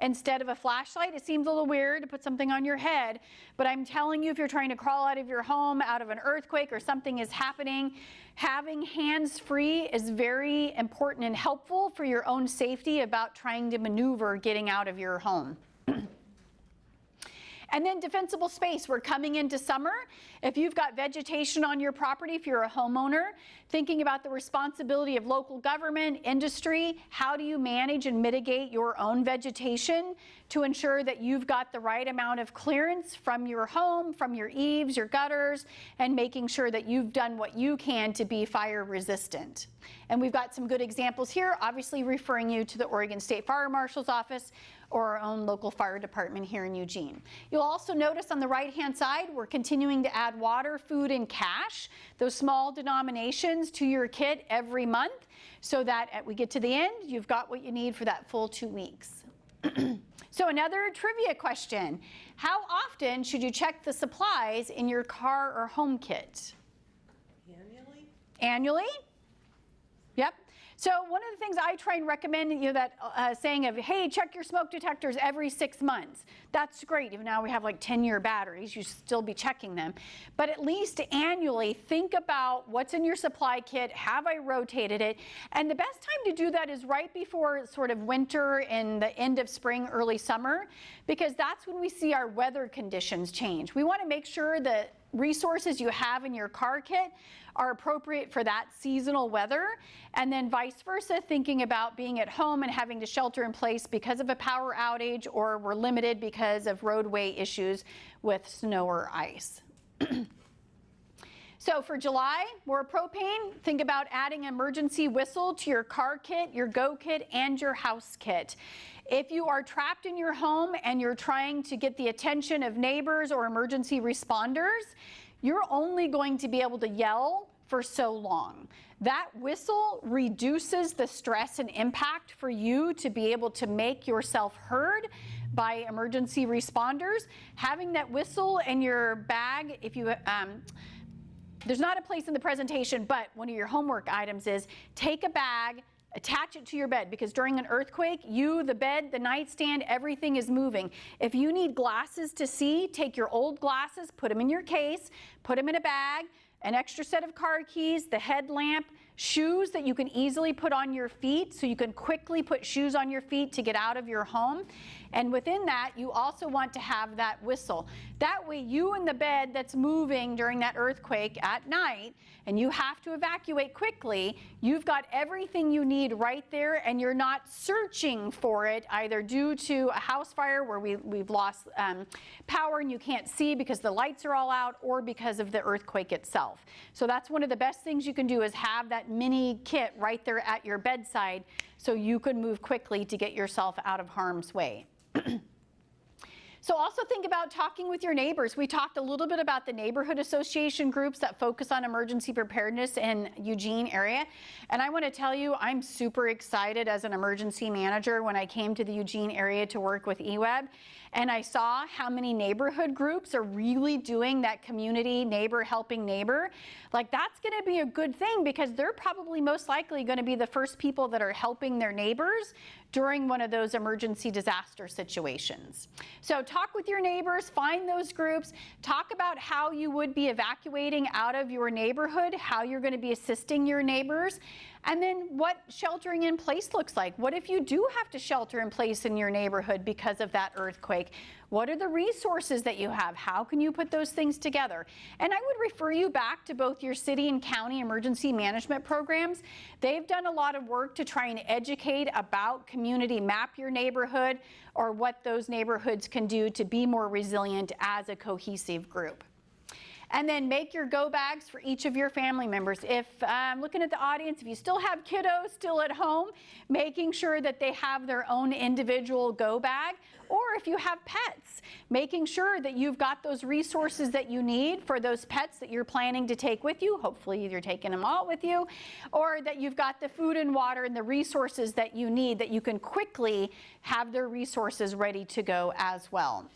instead of a flashlight, it seems a little weird to put something on your head, but I'm telling you, if you're trying to crawl out of your home, out of an earthquake or something is happening, having hands-free is very important and helpful for your own safety about trying to maneuver getting out of your home. And then defensible space. We're coming into summer. If you've got vegetation on your property, if you're a homeowner, thinking about the responsibility of local government, industry, how do you manage and mitigate your own vegetation to ensure that you've got the right amount of clearance from your home, from your eaves, your gutters, and making sure that you've done what you can to be fire resistant. And we've got some good examples here, obviously referring you to the Oregon State Fire Marshal's Office or our own local fire department here in Eugene. You'll also notice on the right-hand side, we're continuing to add water, food, and cash, those small denominations to your kit every month, so that as we get to the end, you've got what you need for that full 2 weeks. So another trivia question. How often should you check the supplies in your car or home kit?
Annually?
Annually? Yep. So one of the things I try and recommend, that saying of, hey, check your smoke detectors every 6 months. That's great. Even now we have like 10-year batteries, you should still be checking them. But at least annually, think about what's in your supply kit, have I rotated it? And the best time to do that is right before sort of winter and the end of spring, early summer, because that's when we see our weather conditions change. We want to make sure that resources you have in your car kit are appropriate for that seasonal weather, and then vice versa, thinking about being at home and having to shelter in place because of a power outage, or we're limited because of roadway issues with snow or ice. So for July, more propane. Think about adding an emergency whistle to your car kit, your go kit, and your house kit. If you are trapped in your home and you're trying to get the attention of neighbors or emergency responders, you're only going to be able to yell for so long. That whistle reduces the stress and impact for you to be able to make yourself heard by emergency responders. Having that whistle in your bag, if you there's not a place in the presentation, but one of your homework items is take a bag, attach it to your bed, because during an earthquake, you, the bed, the nightstand, everything is moving. If you need glasses to see, take your old glasses, put them in your case, put them in a bag, an extra set of car keys, the headlamp, shoes that you can easily put on your feet, so you can quickly put shoes on your feet to get out of your home. And within that, you also want to have that whistle. That way, you in the bed that's moving during that earthquake at night, and you have to evacuate quickly, you've got everything you need right there, and you're not searching for it, either due to a house fire where we've lost power and you can't see because the lights are all out, or because of the earthquake itself. So that's one of the best things you can do, is have that mini kit right there at your bedside so you can move quickly to get yourself out of harm's way. So also think about talking with your neighbors. We talked a little bit about the neighborhood association groups that focus on emergency preparedness in Eugene area. And I want to tell you, I'm super excited as an emergency manager when I came to the Eugene area to work with EWEB. And I saw how many neighborhood groups are really doing that community neighbor helping neighbor. Like, that's going to be a good thing, because they're probably most likely going to be the first people that are helping their neighbors during one of those emergency disaster situations. So talk with your neighbors, find those groups, talk about how you would be evacuating out of your neighborhood, how you're going to be assisting your neighbors, and then what sheltering in place looks like. What if you do have to shelter in place in your neighborhood because of that earthquake? What are the resources that you have? How can you put those things together? And I would refer you back to both your city and county emergency management programs. They've done a lot of work to try and educate about community map your neighborhood, or what those neighborhoods can do to be more resilient as a cohesive group. And then make your go bags for each of your family members. If looking at the audience, if you still have kiddos still at home, making sure that they have their own individual go bag, or if you have pets, making sure that you've got those resources that you need for those pets that you're planning to take with you. Hopefully you're taking them all with you, or that you've got the food and water and the resources that you need, that you can quickly have their resources ready to go as well.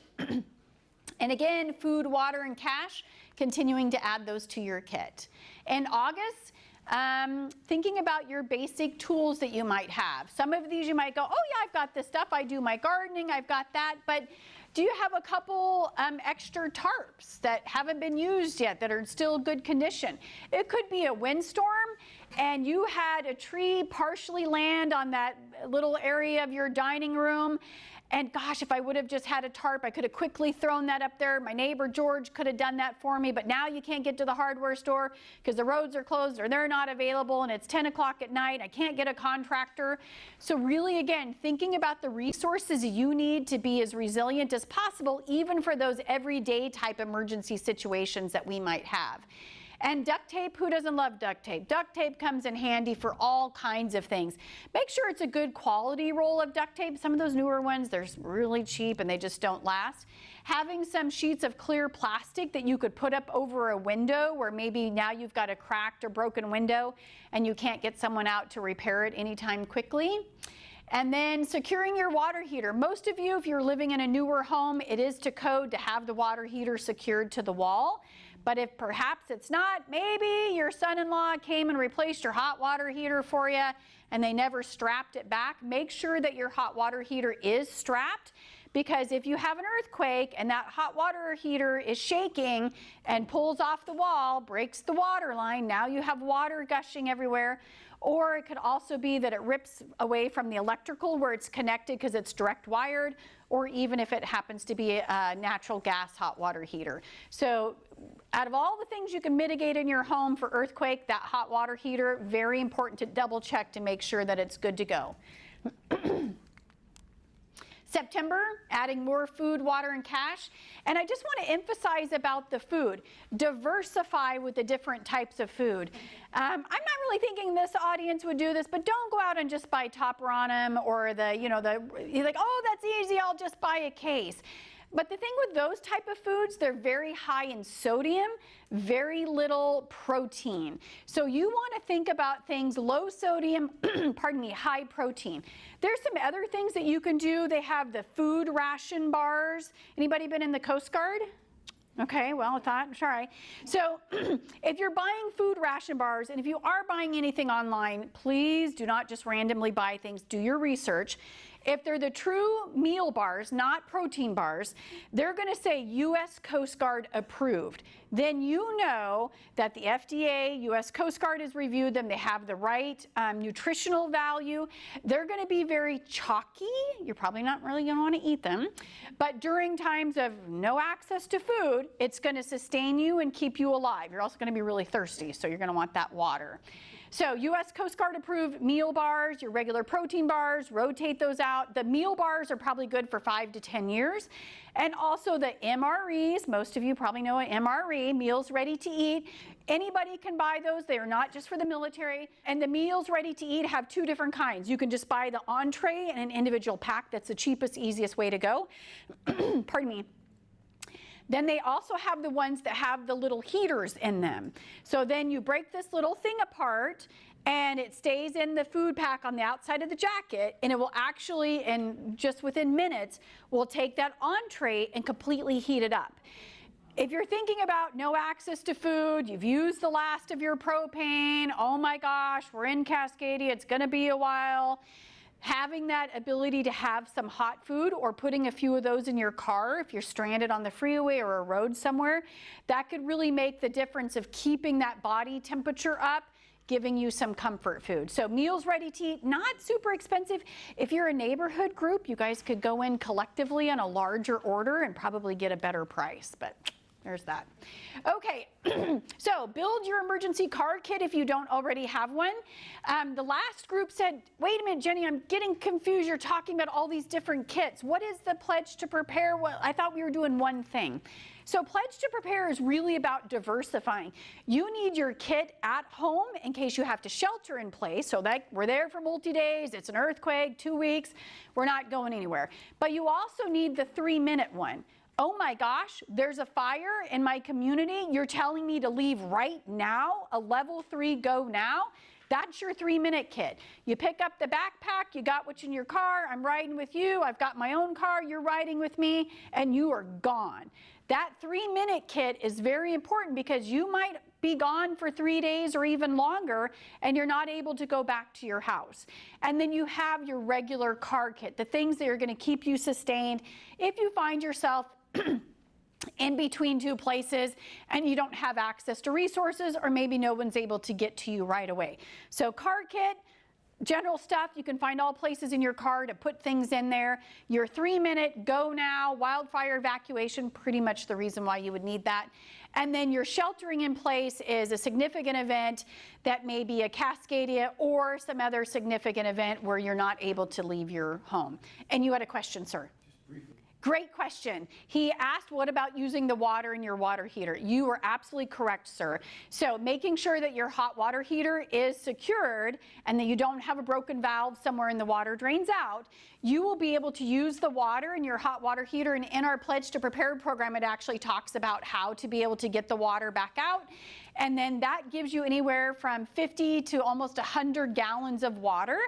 And again, food, water, and cash, continuing to add those to your kit. In August, thinking about your basic tools that you might have. Some of these you might go, oh yeah, I've got this stuff, I do my gardening, I've got that, but do you have a couple extra tarps that haven't been used yet that are in still good condition? It could be a windstorm and you had a tree partially land on that little area of your dining room, and gosh, if I would have just had a tarp, I could have quickly thrown that up there. My neighbor George could have done that for me, but now you can't get to the hardware store because the roads are closed or they're not available, and it's 10 o'clock at night. I can't get a contractor. So really, again, thinking about the resources you need to be as resilient as possible, even for those everyday type emergency situations that we might have. And duct tape, who doesn't love duct tape? Duct tape comes in handy for all kinds of things. Make sure it's a good quality roll of duct tape. Some of those newer ones, they're really cheap and they just don't last. Having some sheets of clear plastic that you could put up over a window where maybe now you've got a cracked or broken window and you can't get someone out to repair it anytime quickly. And then securing your water heater. Most of you, if you're living in a newer home, it is to code to have the water heater secured to the wall. But if perhaps it's not, maybe your son-in-law came and replaced your hot water heater for you and they never strapped it back, make sure that your hot water heater is strapped, because if you have an earthquake and that hot water heater is shaking and pulls off the wall, breaks the water line, now you have water gushing everywhere. Or it could also be that it rips away from the electrical where it's connected because it's direct wired, or even if it happens to be a natural gas hot water heater. So out of all the things you can mitigate in your home for earthquake, that hot water heater, very important to double check to make sure that it's good to go. September, adding more food, water, and cash. And I just want to emphasize about the food. Diversify with the different types of food. I'm not really thinking this audience would do this, but don't go out and just buy Top Ramen or you're like, oh, that's easy, I'll just buy a case. But the thing with those type of foods, they're very high in sodium, very little protein. So you want to think about things low sodium, pardon me, high protein. There's some other things that you can do. They have the food ration bars. Anybody been in the Coast Guard? Okay, well, I thought, try. So if you're buying food ration bars, and if you are buying anything online, please do not just randomly buy things. Do your research. If they're the true meal bars, not protein bars, they're going to say U.S. Coast Guard approved. Then you know that the FDA, U.S. Coast Guard has reviewed them. They have the right nutritional value. They're going to be very chalky. You're probably not really going to want to eat them. But during times of no access to food, it's going to sustain you and keep you alive. You're also going to be really thirsty, so you're going to want that water. So U.S. Coast Guard approved meal bars, your regular protein bars, rotate those out. The meal bars are probably good for 5 to 10 years. And also the MREs, most of you probably know an MRE, meals ready to eat. Anybody can buy those. They are not just for the military. And the meals ready to eat have 2 different kinds. You can just buy the entree in an individual pack. That's the cheapest, easiest way to go. Pardon me. Then they also have the ones that have the little heaters in them. So then you break this little thing apart and it stays in the food pack on the outside of the jacket, and it will actually, and just within minutes, will take that entree and completely heat it up. If you're thinking about no access to food, you've used the last of your propane, oh my gosh, we're in Cascadia, it's gonna be a while. Having that ability to have some hot food or putting a few of those in your car if you're stranded on the freeway or a road somewhere, that could really make the difference of keeping that body temperature up, giving you some comfort food. So meals ready to eat, not super expensive. If you're a neighborhood group, you guys could go in collectively on a larger order and probably get a better price, but there's that. Okay, so build your emergency car kit if you don't already have one. The last group said, wait a minute, Jenny, I'm getting confused. You're talking about all these different kits. What is the Pledge to Prepare? Well, I thought we were doing one thing. So Pledge to Prepare is really about diversifying. You need your kit at home in case you have to shelter in place. So that we're there for multi-days, it's an earthquake, 2 weeks, we're not going anywhere. But you also need the 3-minute one. Oh my gosh, there's a fire in my community. You're telling me to leave right now, a level 3 go now? That's your 3-minute kit. You pick up the backpack, you got what's in your car, I'm riding with you, I've got my own car, you're riding with me, and you are gone. That 3-minute kit is very important because you might be gone for 3 days or even longer and you're not able to go back to your house. And then you have your regular car kit, the things that are going to keep you sustained if you find yourself in between 2 places and you don't have access to resources, or maybe no one's able to get to you right away. So car kit, general stuff, you can find all places in your car to put things in there. Your 3-minute go now, wildfire evacuation, pretty much the reason why you would need that. And then your sheltering in place is a significant event that may be a Cascadia or some other significant event where you're not able to leave your home. And you had a question, sir. Great question. He asked, what about using the water in your water heater? You are absolutely correct, sir. So making sure that your hot water heater is secured and that you don't have a broken valve somewhere and the water drains out, you will be able to use the water in your hot water heater. And in our Pledge to Prepare program, it actually talks about how to be able to get the water back out. And then that gives you anywhere from 50 to almost 100 gallons of water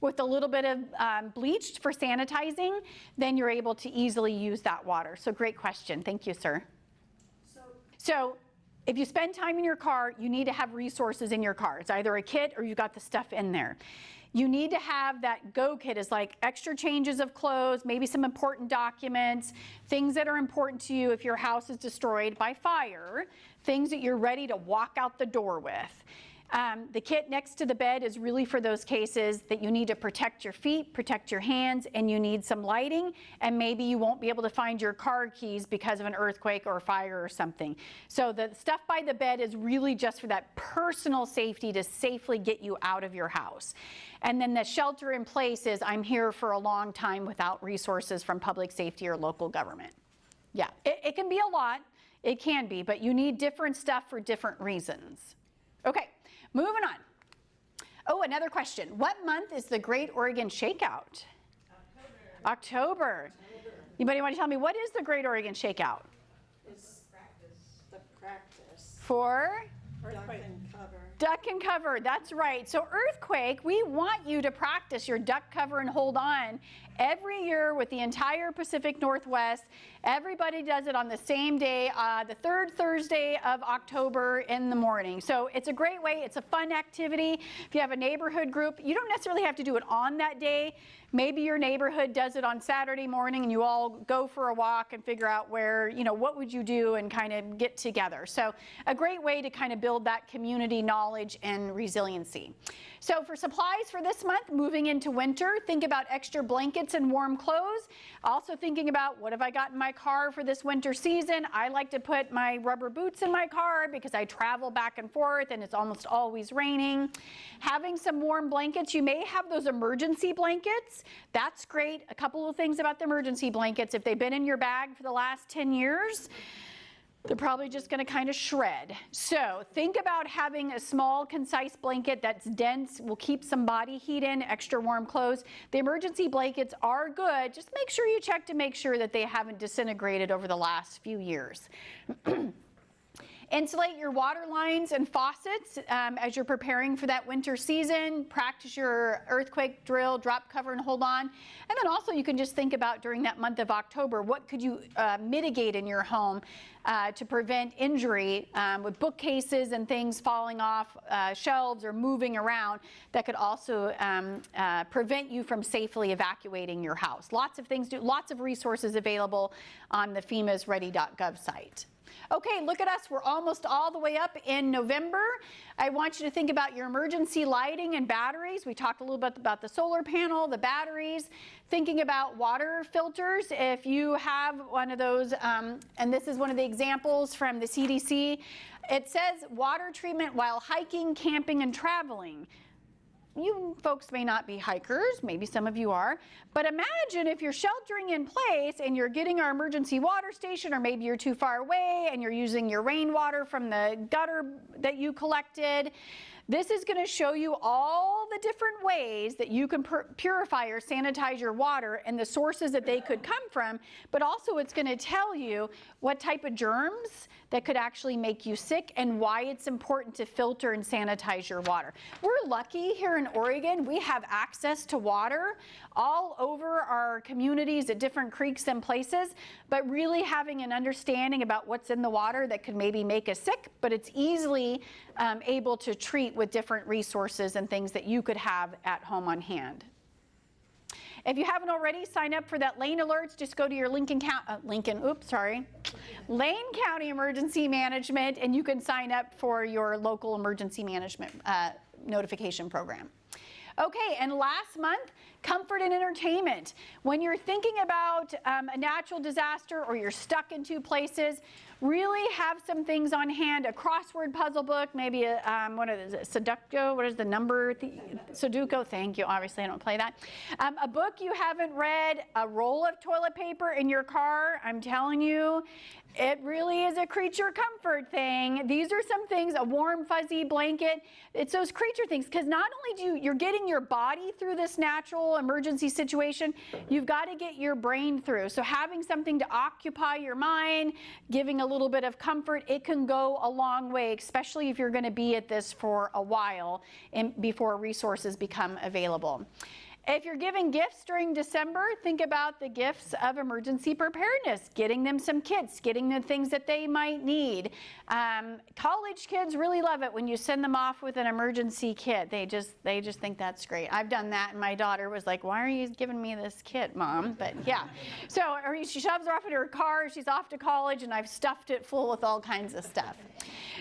with a little bit of bleach for sanitizing. Then you're able to easily use that water. So great question. Thank you, sir. So if you spend time in your car, you need to have resources in your car. It's either a kit or you got the stuff in there. You need to have that go kit is like extra changes of clothes, maybe some important documents, things that are important to you if your house is destroyed by fire, things that you're ready to walk out the door with. The kit next to the bed is really for those cases that you need to protect your feet, protect your hands, and you need some lighting, and maybe you won't be able to find your car keys because of an earthquake or a fire or something. So the stuff by the bed is really just for that personal safety to safely get you out of your house. And then the shelter in place is I'm here for a long time without resources from public safety or local government. Yeah, it can be a lot, it can be, but you need different stuff for different reasons. Okay. Moving on. Oh, another question. What month is the Great Oregon Shakeout? October. Anybody want to tell me what is the Great Oregon Shakeout?
It's the practice.
For?
Duck and cover.
Duck and cover, that's right. So earthquake, we want you to practice your duck cover and hold on every year with the entire Pacific Northwest. Everybody does it on the same day, the third Thursday of October in the morning. So it's a great way, it's a fun activity. If you have a neighborhood group, you don't necessarily have to do it on that day. Maybe your neighborhood does it on Saturday morning and you all go for a walk and figure out where, you know, what would you do and kind of get together. So a great way to kind of build that community knowledge and resiliency. So for supplies for this month, moving into winter, think about extra blankets and warm clothes. Also thinking about what have I got in my car for this winter season. I like to put my rubber boots in my car because I travel back and forth and it's almost always raining. Having some warm blankets, you may have those emergency blankets. That's great. A couple of things about the emergency blankets. If they've been in your bag for the last 10 years, they're probably just going to kind of shred. So think about having a small, concise blanket that's dense, will keep some body heat in, extra warm clothes. The emergency blankets are good. Just make sure you check to make sure that they haven't disintegrated over the last few years. Insulate your water lines and faucets as you're preparing for that winter season. Practice your earthquake drill, drop, cover, and hold on. And then also you can just think about during that month of October, what could you mitigate in your home to prevent injury with bookcases and things falling off shelves or moving around that could also prevent you from safely evacuating your house. Lots of things, lots of resources available on the FEMA's ready.gov site. Okay, look at us. We're almost all the way up in November. I want you to think about your emergency lighting and batteries. We talked a little bit about the solar panel, the batteries, thinking about water filters. If you have one of those, and this is one of the examples from the CDC, it says water treatment while hiking, camping, and traveling. You folks may not be hikers, maybe some of you are, but imagine if you're sheltering in place and you're getting our emergency water station, or maybe you're too far away and you're using your rainwater from the gutter that you collected. This is going to show you all the different ways that you can purify or sanitize your water and the sources that they could come from, but also it's going to tell you what type of germs that could actually make you sick and why it's important to filter and sanitize your water. We're lucky here in Oregon. We have access to water all over our communities at different creeks and places, but really having an understanding about what's in the water that could maybe make us sick, but it's easily able to treat with different resources and things that you could have at home on hand. If you haven't already, sign up for that lane alerts. Just go to your Lane County Emergency Management, and you can sign up for your local emergency management notification program. Okay, and last month, comfort and entertainment. When you're thinking about a natural disaster or you're stuck in two places, really have some things on hand, a crossword puzzle book, maybe a, Sudoku, what is the number? Sudoku, thank you, obviously I don't play that. A book you haven't read, a roll of toilet paper in your car, I'm telling you, it really is a creature comfort thing. These are some things, a warm fuzzy blanket. It's those creature things, because not only you're getting your body through this natural emergency situation, you've got to get your brain through. So having something to occupy your mind, giving a little bit of comfort, it can go a long way, especially if you're going to be at this for a while before resources become available. If you're giving gifts during December, think about the gifts of emergency preparedness, getting them some kits, getting them things that they might need. College kids really love it when you send them off with an emergency kit. They just think that's great. I've done that, and my daughter was like, "Why are you giving me this kit, Mom?" But yeah. So she shoves her off into her car, she's off to college, and I've stuffed it full with all kinds of stuff.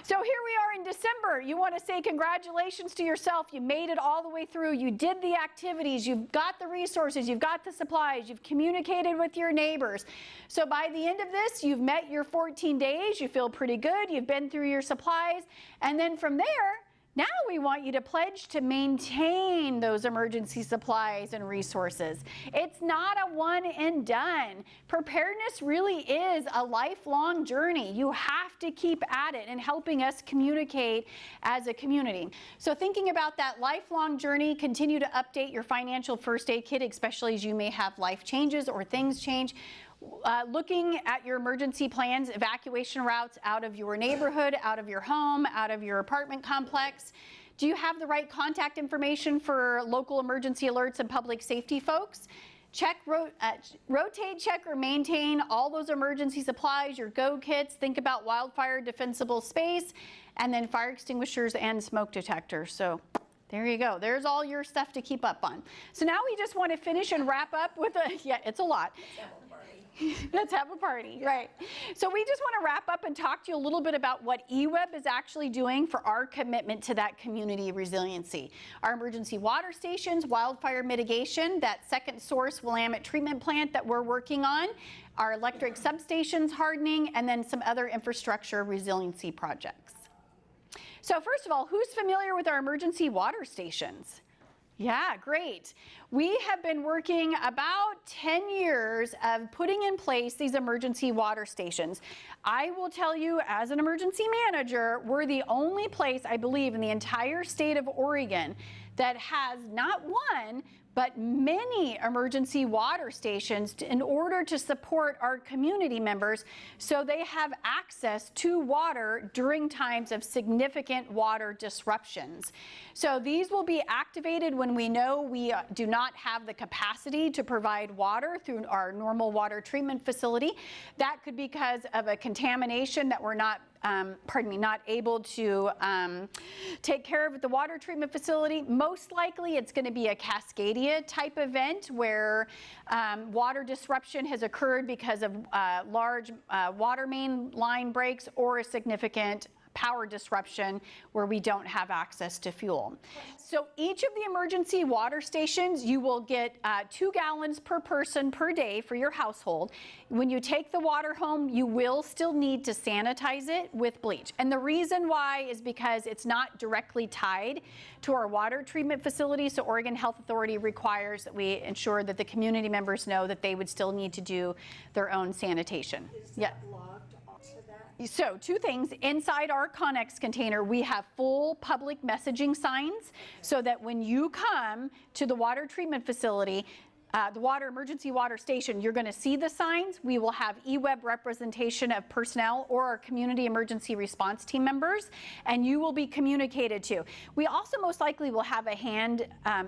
So here we are in December. You want to say congratulations to yourself. You made it all the way through. You did the activities. You've got the resources. You've got the supplies. You've communicated with your neighbors. So by the end of this, you've met your 14 days. You feel pretty good. You've been through your supplies. And then from there, now we want you to pledge to maintain those emergency supplies and resources. It's not a one and done. Preparedness really is a lifelong journey. You have to keep at it and helping us communicate as a community. So thinking about that lifelong journey, continue to update your financial first aid kit, especially as you may have life changes or things change. Looking at your emergency plans, evacuation routes out of your neighborhood, out of your home, out of your apartment complex. Do you have the right contact information for local emergency alerts and public safety folks? Rotate, check, or maintain all those emergency supplies, your go kits. Think about wildfire defensible space, and then fire extinguishers and smoke detectors. So there you go. There's all your stuff to keep up on. So now we just want to finish and wrap up with yeah, it's a lot. Let's have a party, right? So we just want to wrap up and talk to you a little bit about what EWEB is actually doing for our commitment to that community resiliency. Our emergency water stations, wildfire mitigation, that second source Willamette treatment plant that we're working on, our electric substations hardening, and then some other infrastructure resiliency projects. So first of all, who's familiar with our emergency water stations? Yeah, great. We have been working about 10 years of putting in place these emergency water stations. I will tell you, as an emergency manager, we're the only place, I believe, in the entire state of Oregon that has not one, but many emergency water stations in order to support our community members so they have access to water during times of significant water disruptions. So these will be activated when we know we do not have the capacity to provide water through our normal water treatment facility. That could be because of a contamination that we're not not able to take care of at the water treatment facility. Most likely it's going to be a Cascadia type event where water disruption has occurred because of large water main line breaks or a significant power disruption where we don't have access to fuel. So each of the emergency water stations, you will get 2 gallons per person per day for your household. When you take the water home, you will still need to sanitize it with bleach. And the reason why is because it's not directly tied to our water treatment facility. So Oregon Health Authority requires that we ensure that the community members know that they would still need to do their own sanitation.
Is that logged onto that?
So 2 things. Inside our Connex container, we have full public messaging signs so that when you come to the water treatment facility, the emergency water station, you're going to see the signs. We will have EWEB representation of personnel or our community emergency response team members, and you will be communicated to. We also most likely will have a hand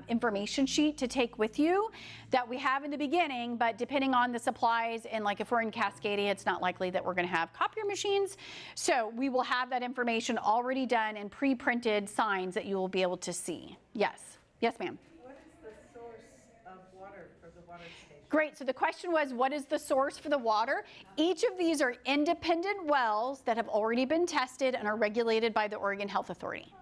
information sheet to take with you that we have in the beginning, but depending on the supplies, and like if we're in Cascadia, it's not likely that we're going to have copier machines. So we will have that information already done and pre-printed signs that you will be able to see. Yes. Yes, ma'am. Great. So the question was, what is the source for the water? Each of these are independent wells that have already been tested and are regulated by the Oregon Health Authority.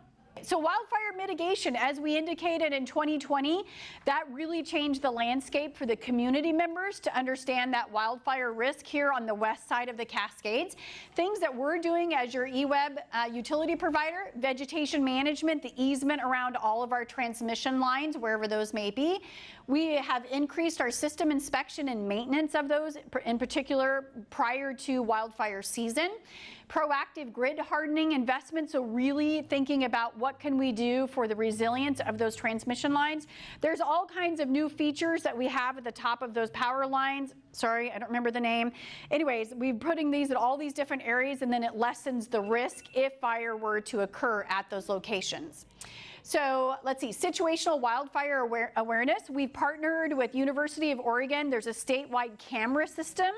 So wildfire mitigation, as we indicated in 2020, that really changed the landscape for the community members to understand that wildfire risk here on the west side of the Cascades. Things that we're doing as your EWEB utility provider, vegetation management, the easement around all of our transmission lines, wherever those may be. We have increased our system inspection and maintenance of those, in particular prior to wildfire season. Proactive grid hardening investments, so really thinking about what can we do for the resilience of those transmission lines. There's all kinds of new features that we have at the top of those power lines. Sorry, I don't remember the name. Anyways, we're putting these at all these different areas, and then it lessens the risk if fire were to occur at those locations. So let's see, situational wildfire awareness. We've partnered with University of Oregon. There's a statewide camera system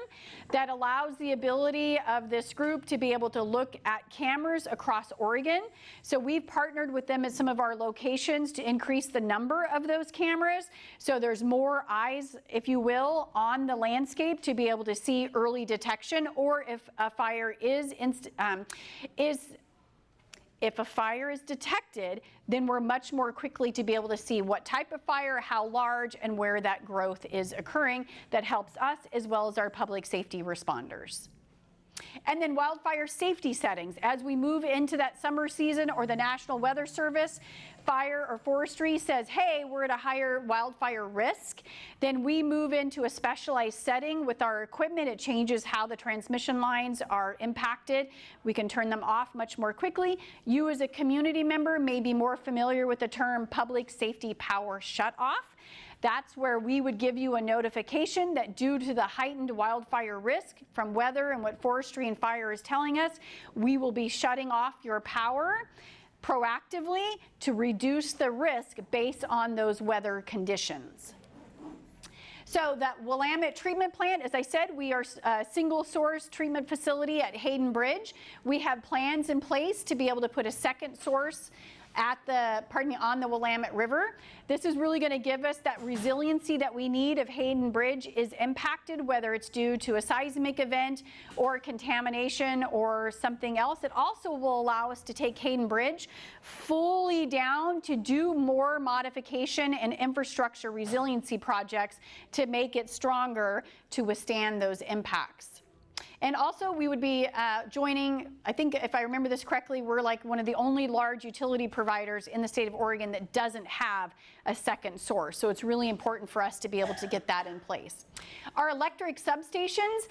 that allows the ability of this group to be able to look at cameras across Oregon. So we've partnered with them at some of our locations to increase the number of those cameras. So there's more eyes, if you will, on the landscape to be able to see early detection, or if a fire is detected, then we're much more quickly to be able to see what type of fire, how large, and where that growth is occurring. That helps us as well as our public safety responders. And then wildfire safety settings. As we move into that summer season, or the National Weather Service, fire or forestry says, hey, we're at a higher wildfire risk, then we move into a specialized setting with our equipment. It changes how the transmission lines are impacted. We can turn them off much more quickly. You as a community member may be more familiar with the term public safety power shutoff. That's where we would give you a notification that due to the heightened wildfire risk from weather and what forestry and fire is telling us, we will be shutting off your power proactively to reduce the risk based on those weather conditions. So that Willamette treatment plant, as I said, we are a single source treatment facility at Hayden Bridge. We have plans in place to be able to put a second source on the Willamette River. This is really going to give us that resiliency that we need if Hayden Bridge is impacted, whether it's due to a seismic event or contamination or something else. It also will allow us to take Hayden Bridge fully down to do more modification and infrastructure resiliency projects to make it stronger to withstand those impacts. And also we would be joining, I think if I remember this correctly, we're like one of the only large utility providers in the state of Oregon that doesn't have a second source. So it's really important for us to be able to get that in place. Our electric substations,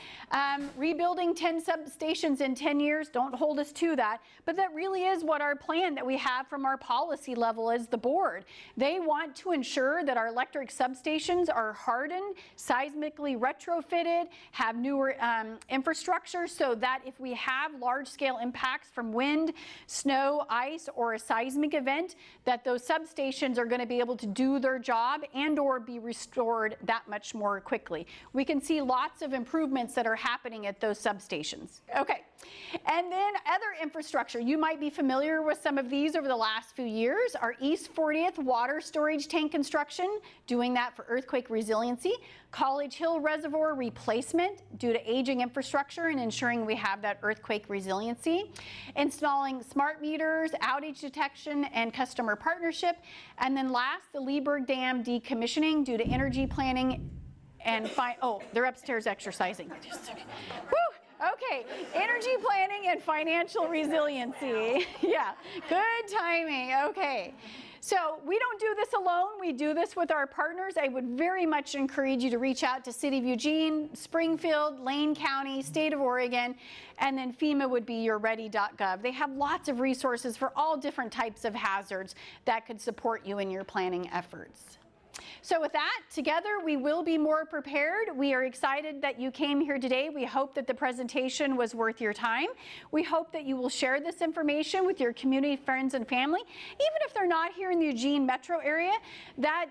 rebuilding 10 substations in 10 years, don't hold us to that, but that really is what our plan that we have from our policy level as the board. They want to ensure that our electric substations are hardened, seismically retrofitted, have newer infrastructure, so that if we have large-scale impacts from wind, snow, ice, or a seismic event, that those substations are going to be able to do their job and or be restored that much more quickly. We can see lots of improvements that are happening at those substations. Okay, and then other infrastructure. You might be familiar with some of these over the last few years. Our East 40th water storage tank construction, doing that for earthquake resiliency. College Hill Reservoir replacement due to aging infrastructure and ensuring we have that earthquake resiliency. Installing smart meters, outage detection, and customer partnership. And then last, the Lieberg Dam decommissioning due to energy planning and they're upstairs exercising. Whew. Okay, energy planning and financial resiliency. Yeah, good timing. Okay. So we don't do this alone. We do this with our partners. I would very much encourage you to reach out to City of Eugene, Springfield, Lane County, State of Oregon, and then FEMA would be your ready.gov. They have lots of resources for all different types of hazards that could support you in your planning efforts. So with that, together we will be more prepared. We are excited that you came here today. We hope that the presentation was worth your time. We hope that you will share this information with your community, friends, and family. Even if they're not here in the Eugene metro area, that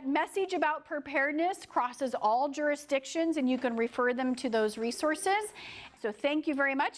message about preparedness crosses all jurisdictions, and you can refer them to those resources. So thank you very much.